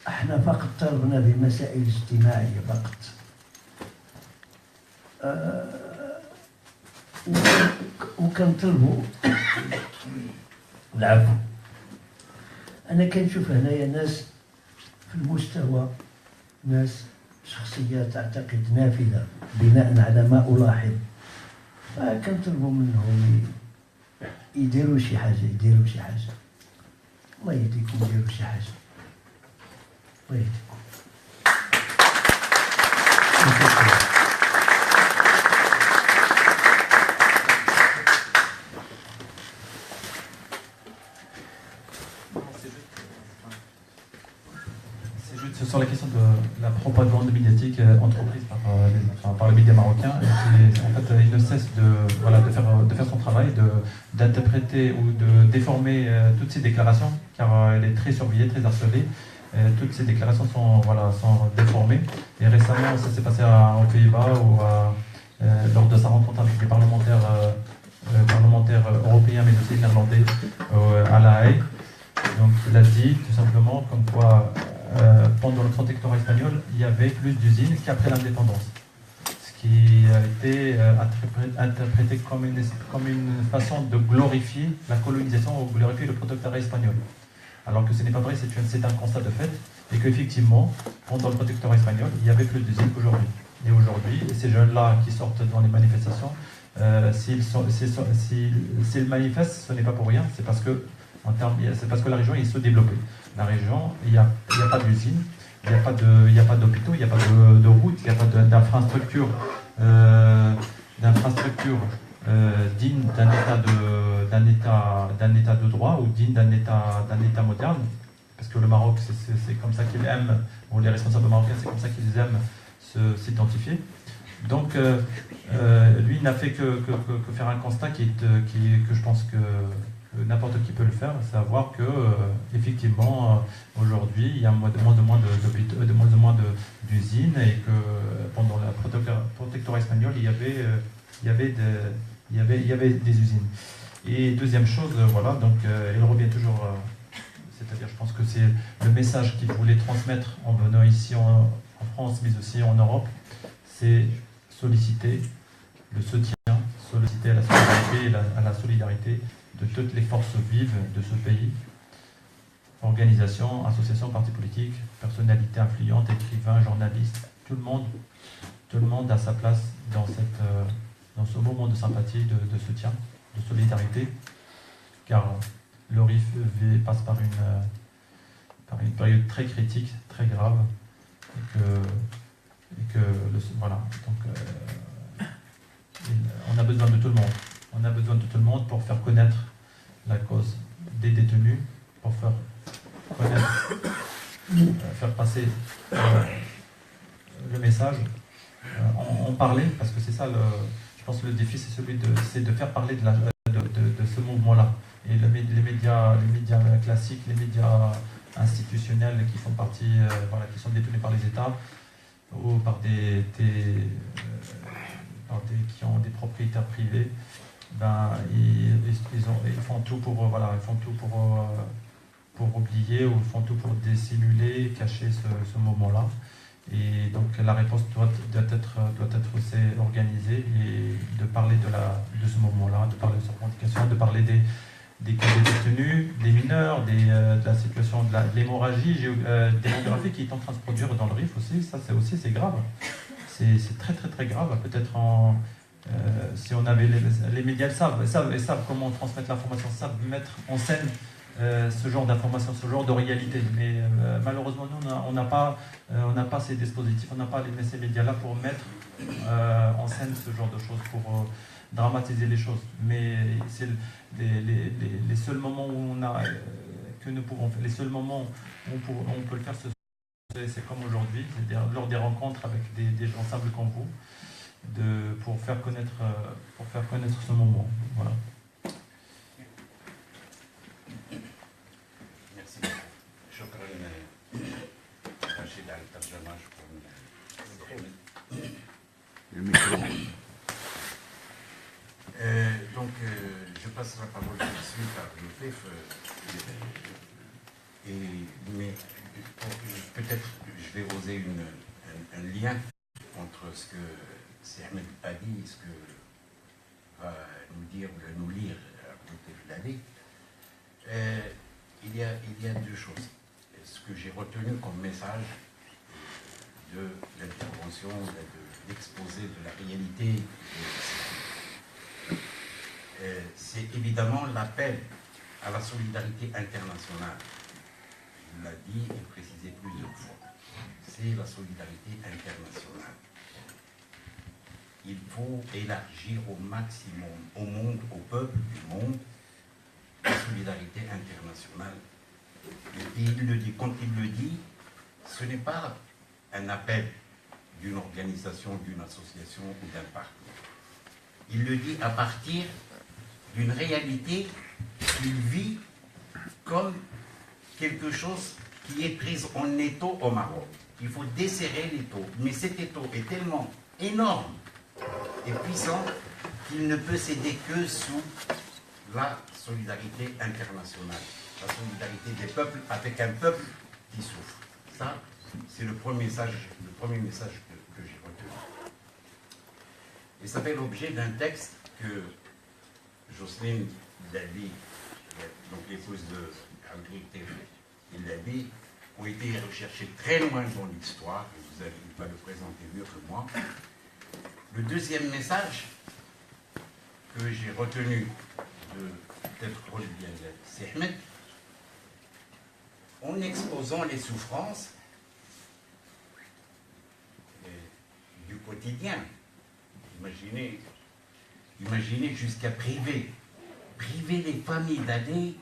احنا فقط طالبنا بمسائل اجتماعية فقط. وكنطلبوا العفو. انا كنشوف هنايا ناس في المستوى، ناس شخصيات اعتقد نافذة بناء على ما الاحظ، فكنطلبوا منهم يديروا شي حاجة، الله يهديكم ديروا شي حاجة، الله يهديكم. C'est sur la question de la propagande médiatique entreprise par les médias marocains. En fait, il ne cesse de faire son travail, d'interpréter ou de déformer toutes ces déclarations, car elle est très surveillée, très harcelée. Toutes ces déclarations sont déformées. Et récemment, ça s'est passé aux Pays-Bas lors de sa rencontre avec les parlementaires européens, mais aussi néerlandais à La Haye. Donc, il a dit tout simplement comme quoi pendant le protectorat espagnol, il y avait plus d'usines qu'après l'indépendance. Ce qui a été interprété comme une façon de glorifier la colonisation ou glorifier le protectorat espagnol. Alors que ce n'est pas vrai, c'est un constat de fait, et qu'effectivement, pendant le protectorat espagnol, il y avait plus d'usines qu'aujourd'hui. Et aujourd'hui, ces jeunes-là qui sortent dans les manifestations, s'ils manifestent, ce n'est pas pour rien, c'est parce que la région est sous-développée. La région, il n'y a pas d'usine, il n'y a pas d'hôpitaux, il n'y a pas de routes, il n'y a pas d'infrastructures digne d'un état de droit ou digne d'un état moderne. Parce que le Maroc, c'est comme ça qu'ils aiment, ou les responsables marocains, c'est comme ça qu'ils aiment s'identifier. Donc, lui n'a fait que faire un constat que je pense que n'importe qui peut le faire, c'est à voir que effectivement aujourd'hui il y a de moins en moins d'usines, et que pendant le protectorat espagnol il y avait des usines. Et deuxième chose, voilà, donc il revient toujours, c'est-à-dire je pense que c'est le message qu'il voulait transmettre en venant ici en France, mais aussi en Europe, c'est solliciter le soutien, solliciter à la solidarité de toutes les forces vives de ce pays, organisations, associations, partis politiques, personnalités influentes, écrivains, journalistes, tout le monde a sa place dans ce moment de sympathie, de soutien, de solidarité, car le RIF passe par une période très critique, très grave, voilà, donc on a besoin de tout le monde. On a besoin de tout le monde pour faire connaître la cause des détenus, pour faire connaître, faire passer le message, en parler, parce que c'est ça, je pense que le défi, c'est de faire parler de ce mouvement-là. Et les médias classiques, les médias institutionnels qui font partie, qui sont détenus par les États ou par qui ont des propriétaires privés, ils font tout pour oublier, ou ils font tout pour dissimuler, cacher ce moment-là. Et donc la réponse doit être aussi organisée, et de parler de ce moment-là, de parler de cette revendication, de parler des cas des détenus, des mineurs, de la situation de l'hémorragie démographique qui est en train de se produire dans le RIF aussi. Ça c'est grave. C'est très très très grave. Peut-être si on avait les médias savent comment transmettre l'information, savent mettre en scène ce genre d'information, ce genre de réalité. Mais malheureusement, nous, on n'a pas ces dispositifs, on n'a pas ces médias-là pour mettre en scène ce genre de choses, pour dramatiser les choses. Mais c'est les seuls moments où que nous pouvons faire, les seuls moments où on peut le faire, C'est comme aujourd'hui, c'est-à-dire lors des rencontres avec des gens simples comme vous, pour faire connaître ce moment. Voilà. Merci. شكرا رشيد على الترجمة. Donc, je passe la parole tout de suite à Youssef. Mais peut-être je vais oser un lien entre ce que Ahmed a dit et ce que va nous dire ou nous lire Abdelkader. Il y a deux choses. Ce que j'ai retenu comme message de l'intervention, de l'exposé de la réalité, c'est évidemment l'appel à la solidarité internationale. Il l'a dit et précisé plusieurs fois. C'est la solidarité internationale. Il faut élargir au maximum au monde, au peuple du monde, la solidarité internationale. Et il le dit, quand il le dit, ce n'est pas un appel d'une organisation, d'une association ou d'un parti. Il le dit à partir d'une réalité qu'il vit comme quelque chose qui est prise en étau au Maroc. Il faut desserrer l'étau. Mais cet étau est tellement énorme et puissant qu'il ne peut céder que sous la solidarité internationale. La solidarité des peuples avec un peuple qui souffre. Ça, c'est le premier message que j'ai retenu. Et ça fait l'objet d'un texte que Jocelyne Dabi, donc l'épouse de Abdelkader Dabi, ont été recherchés très loin dans l'histoire, et vous n'allez pas le présenter mieux que moi. Le deuxième message que j'ai retenu de peut-être Olivier Ahmed, en exposant les souffrances du quotidien, imaginez jusqu'à priver les familles d'aller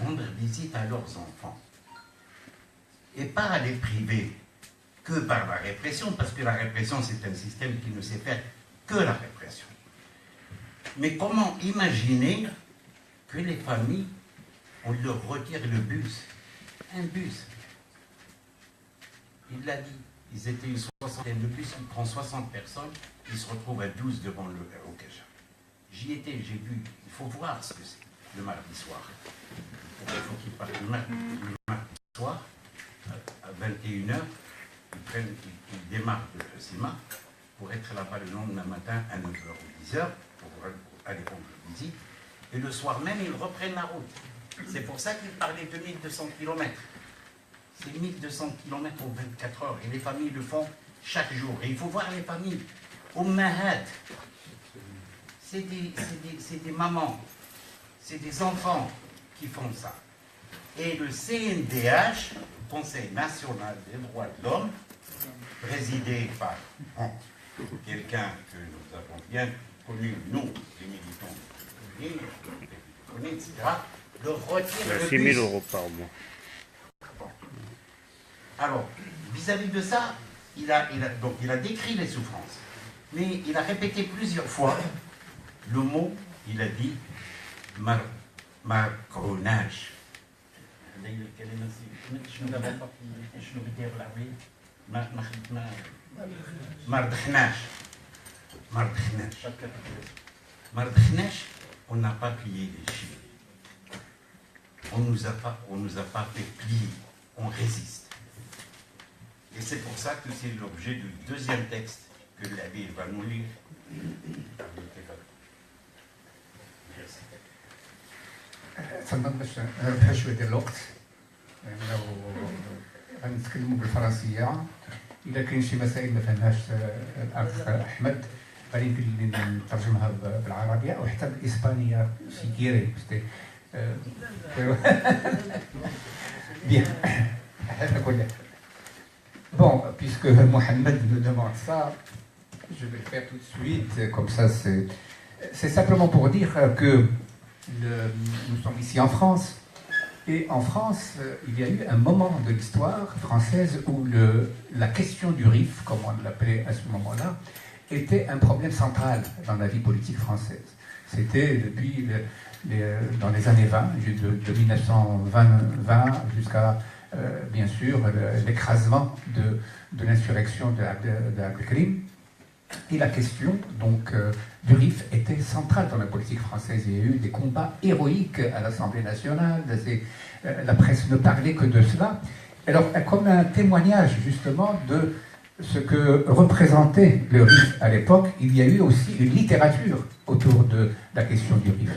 rendre visite à leurs enfants. Et pas les priver que par la répression, parce que la répression, c'est un système qui ne sait faire que la répression. Mais comment imaginer que les familles, on leur retire le bus, un bus. Il l'a dit, ils étaient une soixantaine, le bus qui prend 60 personnes, ils se retrouvent à 12 devant le Okaja. J'y étais, j'ai vu, il faut voir ce que c'est le mardi soir. Il faut qu'ils partent le mardi soir, à 21h, ils démarrent de Sima pour être là-bas le lendemain matin à 9h ou 10h pour aller rendre visite. Et le soir même, ils reprennent la route. C'est pour ça qu'ils parlaient de 1200 km. C'est 1200 km en 24 heures. Et les familles le font chaque jour. Et il faut voir les familles. Ummahat, c'est des mamans, c'est des enfants qui font ça. Et le CNDH, Conseil national des droits de l'homme, présidé par quelqu'un que nous avons bien connu, nous, les militants, etc., le retire le 6 000 euros par mois. Alors, vis-à-vis de ça, il a décrit les souffrances, mais il a répété plusieurs fois le mot, il a dit marconnage. Mardkhnash, on n'a pas plié les chiens. On nous a pas fait plier, on résiste. Et c'est pour ça que c'est l'objet du deuxième texte que l'abbé va nous lire. Merci. تفضل باش نربحوا شويه ديال الوقت لانه غنتكلموا بالفرنسيه. اذا كاين شي مسائل ما فهمهاش الاخ احمد غادي يمكن لي نترجمها بالعربيه او حتى بالاسبانيه سي كيري. Bien. Bon, puisque Mohamed me demande ça, je vais le faire tout de suite, comme ça c'est simplement pour dire que nous sommes ici en France Et en France, il y a eu un moment de l'histoire française où la question du RIF, comme on l'appelait à ce moment-là, était un problème central dans la vie politique française. C'était depuis dans les années 20, de 1920 jusqu'à, bien sûr, l'écrasement de l'insurrection de Abdelkrim. Et la question donc, du RIF était centrale dans la politique française. Il y a eu des combats héroïques à l'Assemblée nationale. La presse ne parlait que de cela. Alors, comme un témoignage justement de ce que représentait le RIF à l'époque, il y a eu aussi une littérature autour de la question du RIF.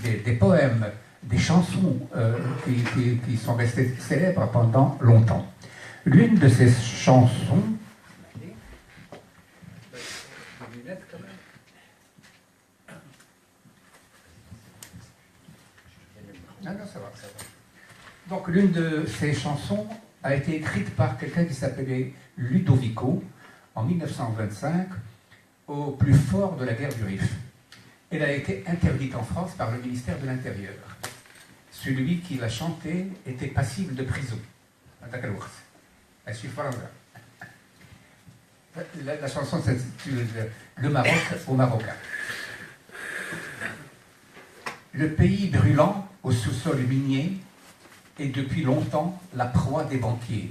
Des poèmes, des chansons qui sont restées célèbres pendant longtemps. L'une de ces chansons... Ah non, ça va, ça va. Donc l'une de ces chansons a été écrite par quelqu'un qui s'appelait Ludovico en 1925, au plus fort de la guerre du Rif. Elle a été interdite en France par le ministère de l'Intérieur. Celui qui l'a chantée était passible de prison. La chanson s'intitule Le Maroc aux Marocains. Le pays brûlant au sous-sol minier est depuis longtemps la proie des banquiers.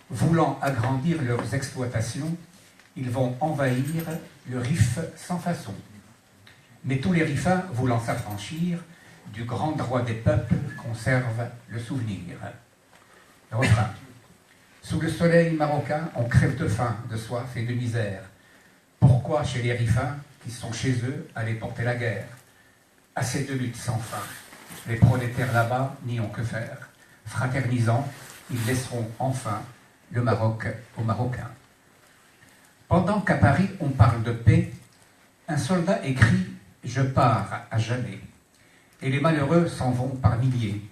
Voulant agrandir leurs exploitations, ils vont envahir le Rif sans façon. Mais tous les Rifins, voulant s'affranchir du grand droit des peuples, conservent le souvenir. Le refrain. Sous le soleil marocain, on crève de faim, de soif et de misère. Pourquoi chez les Rifins, qui sont chez eux, aller porter la guerre? Assez de luttes sans fin. Les prolétaires là-bas n'y ont que faire. Fraternisant, ils laisseront enfin le Maroc aux Marocains. Pendant qu'à Paris on parle de paix, un soldat écrit « Je pars à jamais ». Et les malheureux s'en vont par milliers,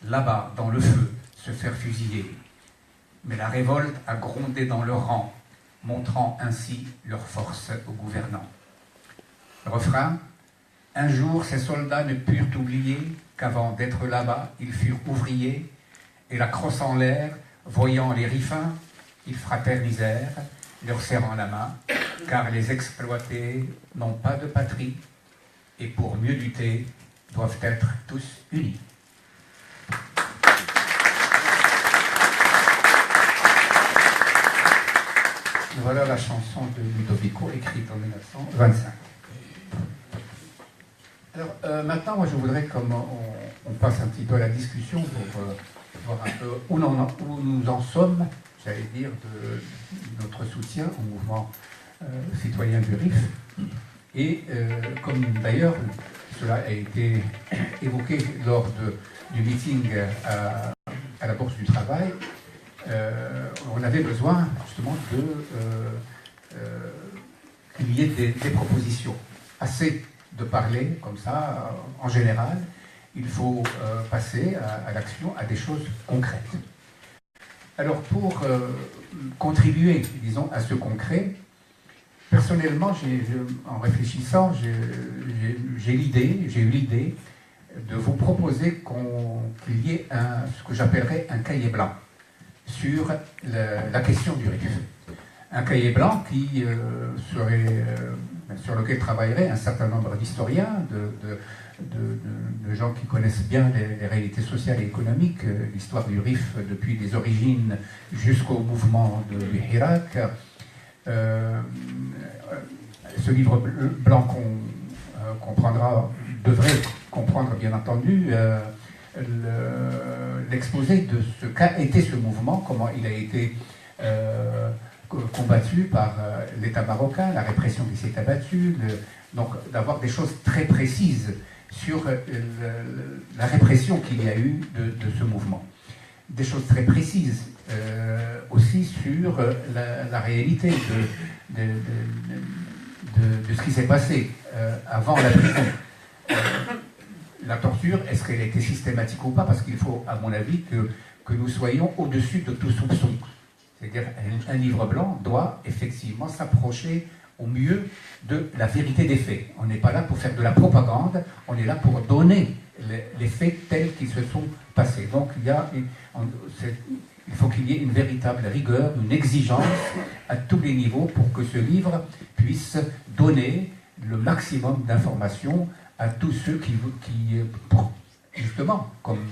là-bas, dans le feu, se faire fusiller. Mais la révolte a grondé dans leur rang, montrant ainsi leur force aux gouvernants. Le refrain. Un jour, ces soldats ne purent oublier qu'avant d'être là-bas, ils furent ouvriers, et la crosse en l'air, voyant les Rifins, ils fraternisèrent, leur serrant la main, car les exploités n'ont pas de patrie, et pour mieux lutter, doivent être tous unis. Voilà la chanson de Ludovico, écrite en 1925. Alors maintenant, moi je voudrais, comme on passe un petit peu à la discussion pour voir un peu où nous en sommes, j'allais dire, de notre soutien au mouvement citoyen du RIF. Et comme d'ailleurs cela a été évoqué lors du meeting à la Bourse du Travail, on avait besoin justement qu'il y ait des propositions. Assez de parler comme ça, en général, il faut passer à l'action, à des choses concrètes. Alors pour contribuer, disons, à ce concret, personnellement, en réfléchissant, j'ai eu l'idée de vous proposer qu'il y ait ce que j'appellerais un cahier blanc sur la question du RIF. Un cahier blanc qui sur lequel travailleraient un certain nombre d'historiens, de gens qui connaissent bien les réalités sociales et économiques, l'histoire du RIF depuis les origines jusqu'au mouvement du Hirak. Ce livre blanc devrait comprendre bien entendu l'exposé de ce qu'a été ce mouvement, comment il a été combattu par l'État marocain, la répression qui s'est abattue, donc d'avoir des choses très précises sur la répression qu'il y a eu de ce mouvement. Des choses très précises aussi sur la réalité de ce qui s'est passé avant la prison. La torture, est-ce qu'elle a été systématique ou pas? Parce qu'il faut, à mon avis, que nous soyons au-dessus de tout soupçon. C'est-à-dire un livre blanc doit effectivement s'approcher au mieux de la vérité des faits. On n'est pas là pour faire de la propagande, on est là pour donner les faits tels qu'ils se sont passés. Donc il faut qu'il y ait une véritable rigueur, une exigence à tous les niveaux pour que ce livre puisse donner le maximum d'informations à tous ceux qui justement, comme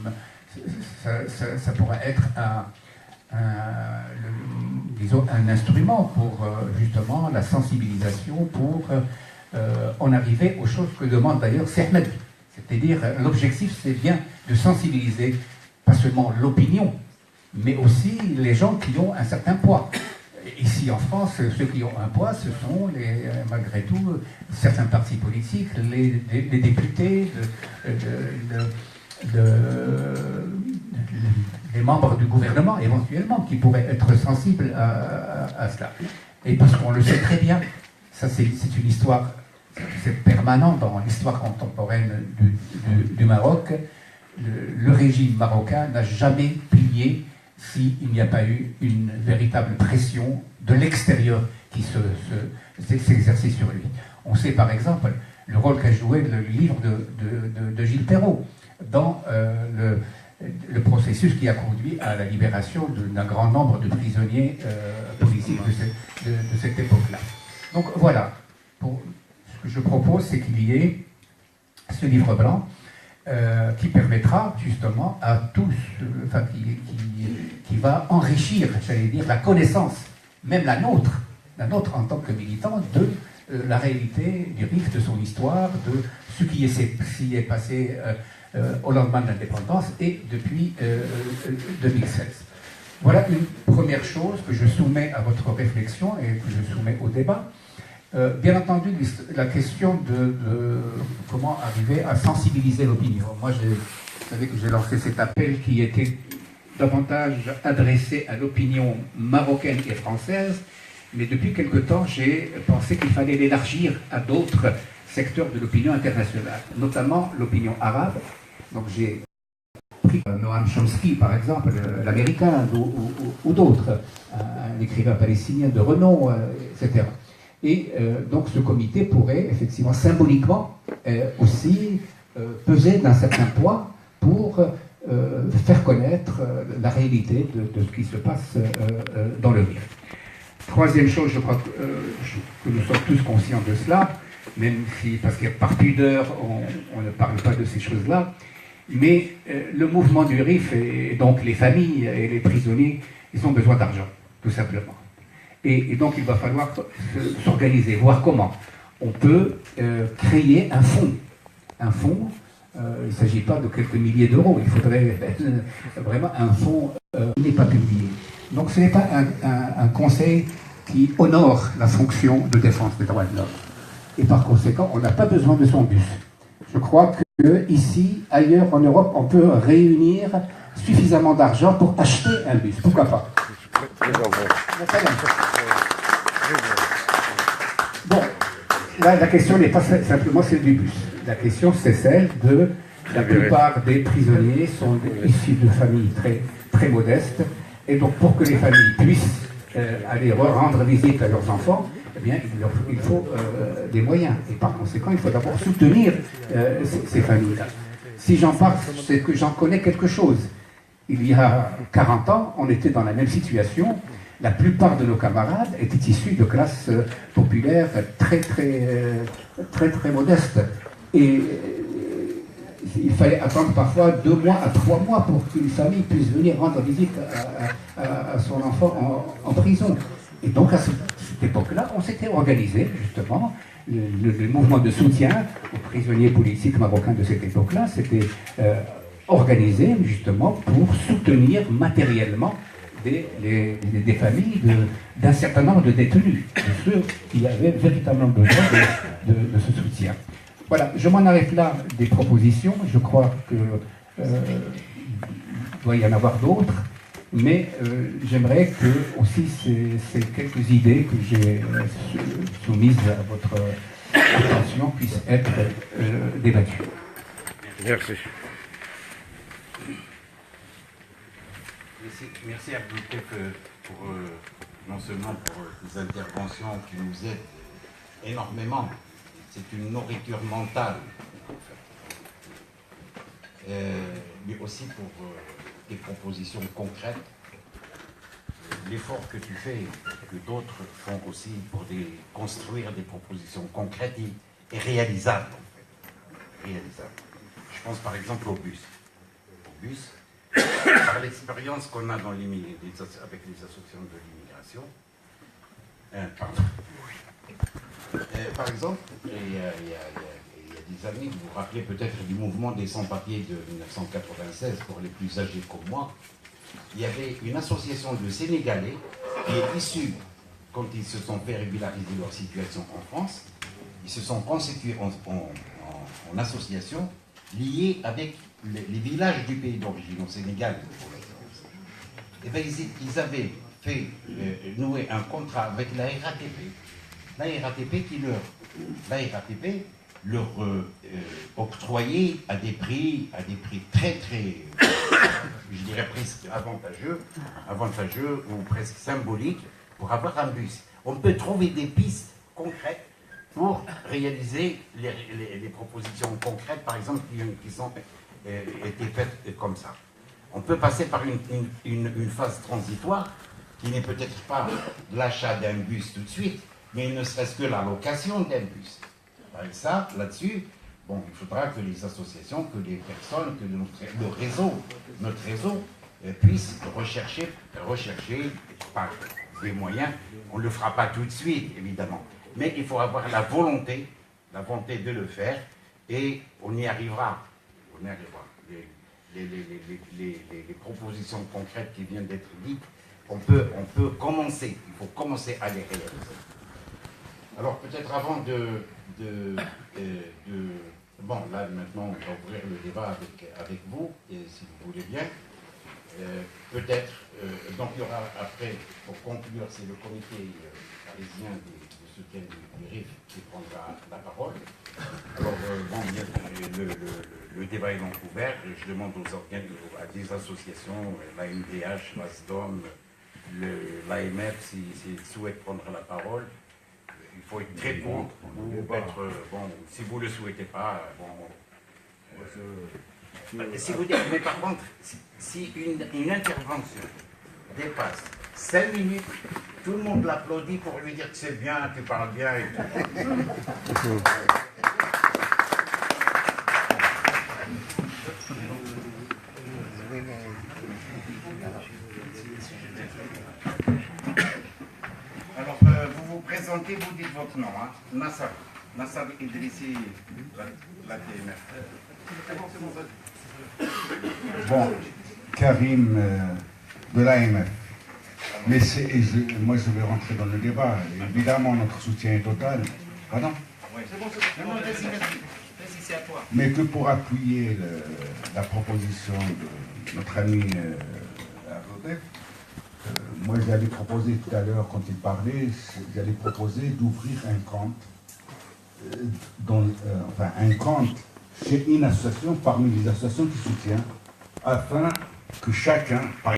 ça pourrait être disons un instrument pour justement la sensibilisation, pour en arriver aux choses que demande d'ailleurs Ahmed. C'est-à-dire, l'objectif, c'est bien de sensibiliser pas seulement l'opinion, mais aussi les gens qui ont un certain poids. Ici en France, ceux qui ont un poids, ce sont malgré tout certains partis politiques, les députés, les membres du gouvernement éventuellement qui pourraient être sensibles à cela. Et parce qu'on le sait très bien, ça c'est une histoire, c'est permanent dans l'histoire contemporaine du Maroc. Le régime marocain n'a jamais plié s'il n'y a pas eu une véritable pression de l'extérieur qui s'exerçait sur lui. On sait par exemple le rôle qu'a joué le livre de Gilles Perrault dans le processus qui a conduit à la libération d'un grand nombre de prisonniers politiques de cette époque-là. Donc voilà, ce que je propose, c'est qu'il y ait ce livre blanc qui permettra justement à tous, enfin qui va enrichir, j'allais dire, la connaissance, même la nôtre en tant que militants, de la réalité du RIF, de son histoire, de ce qui s'y est passé au lendemain de l'indépendance et depuis 2016. Voilà une première chose que je soumets à votre réflexion et que je soumets au débat. Bien entendu, la question de comment arriver à sensibiliser l'opinion. Moi, vous savez que j'ai lancé cet appel qui était davantage adressé à l'opinion marocaine et française, mais depuis quelque temps, j'ai pensé qu'il fallait l'élargir à d'autres secteurs de l'opinion internationale, notamment l'opinion arabe. Donc j'ai pris Noam Chomsky, par exemple, l'américain, ou d'autres, un écrivain palestinien de renom, etc. Et donc ce comité pourrait effectivement symboliquement aussi peser d'un certain poids pour faire connaître la réalité de ce qui se passe dans le RIF. Troisième chose, je crois que nous sommes tous conscients de cela, même si, parce que par pudeur, on ne parle pas de ces choses-là, mais le mouvement du RIF, et donc les familles et les prisonniers, ils ont besoin d'argent, tout simplement. Et donc il va falloir s'organiser, voir comment. On peut créer un fonds. Un fonds, il ne s'agit pas de quelques milliers d'euros, il faudrait vraiment un fonds qui n'est pas publié. Donc ce n'est pas un conseil qui honore la fonction de défense des droits de l'homme. Et par conséquent, on n'a pas besoin de son bus. Je crois que ici, ailleurs en Europe, on peut réunir suffisamment d'argent pour acheter un bus. Pourquoi pas? Bon, là, la question n'est pas simplement celle du bus. La question, c'est celle de la plupart des prisonniers sont issus de familles très, très modestes. Et donc, pour que les familles puissent aller rendre visite à leurs enfants, eh bien, il faut des moyens. Et par conséquent, il faut d'abord soutenir ces familles-là. Si j'en parle, c'est que j'en connais quelque chose. Il y a 40 ans, on était dans la même situation. La plupart de nos camarades étaient issus de classes populaires très, très, très modestes. Et il fallait attendre parfois 2 mois à 3 mois pour qu'une famille puisse venir rendre visite à son enfant en prison. Et donc à cette époque-là, on s'était organisé justement, le mouvement de soutien aux prisonniers politiques marocains de cette époque-là, s'était organisé justement pour soutenir matériellement des familles d'un certain nombre de détenus, de ceux qui avaient véritablement besoin de ce soutien. Voilà, je m'en arrête là des propositions. Je crois qu'il doit y en avoir d'autres, mais j'aimerais que aussi ces quelques idées que j'ai soumises à votre attention puissent être débattues. Merci. Merci Abdelkef pour non seulement pour les interventions qui nous aident énormément, c'est une nourriture mentale. mais aussi pour des propositions concrètes. L'effort que tu fais, que d'autres font aussi pour construire des propositions concrètes et réalisables, en fait. Réalisables. Je pense par exemple au bus. Au bus, par l'expérience qu'on a avec les associations de l'immigration, par exemple, il y a des années, vous vous rappelez peut-être du mouvement des sans-papiers de 1996, pour les plus âgés comme moi, il y avait une association de Sénégalais qui est issue, quand ils se sont fait régulariser leur situation en France, ils se sont constitués en association liée avec les villages du pays d'origine, au Sénégal. Et bien, ils avaient fait nouer un contrat avec la RATP. La RATP leur octroyait à des prix très, je dirais presque avantageux ou presque symboliques pour avoir un bus. On peut trouver des pistes concrètes pour réaliser les propositions concrètes, par exemple, qui ont été faites comme ça. On peut passer par une phase transitoire qui n'est peut-être pas l'achat d'un bus tout de suite, mais ne serait-ce que la location d'un bus. Et ça, là-dessus, bon, il faudra que les associations, que les personnes, que notre réseau puissent rechercher par des moyens. On ne le fera pas tout de suite, évidemment, mais il faut avoir la volonté de le faire, et on y arrivera. On y arrivera. Les propositions concrètes qui viennent d'être dites, on peut commencer. Il faut commencer à les réaliser. Alors peut-être avant bon, là maintenant on va ouvrir le débat avec vous, et si vous voulez bien. Peut-être, donc il y aura après, pour conclure, c'est le comité parisien de soutien du RIF qui prendra la parole. Alors, bon, le débat est donc ouvert. Je demande à des associations, la MDH, l'ASDOM, l'AMF, s'ils souhaitent prendre la parole. Il faut être très court, ou être, bon, si vous ne le souhaitez pas, bon. Si vous dites, mais par contre, si une intervention dépasse 5 minutes, tout le monde l'applaudit pour lui dire que c'est bien, tu parles bien et tout. Alors, vous vous présentez, vous dites votre nom, hein? Nassar Idrissi, la TMF. Bon, Karim de l'AMF. Mais moi je vais rentrer dans le débat. Évidemment, notre soutien est total. Pardon? Oui, c'est bon, vas-y, c'est à toi. Mais que pour appuyer la proposition de notre ami Rodef, moi j'allais proposer tout à l'heure, quand il parlait, j'allais proposer d'ouvrir un compte, un compte chez une association parmi les associations qui soutiennent, afin que chacun, par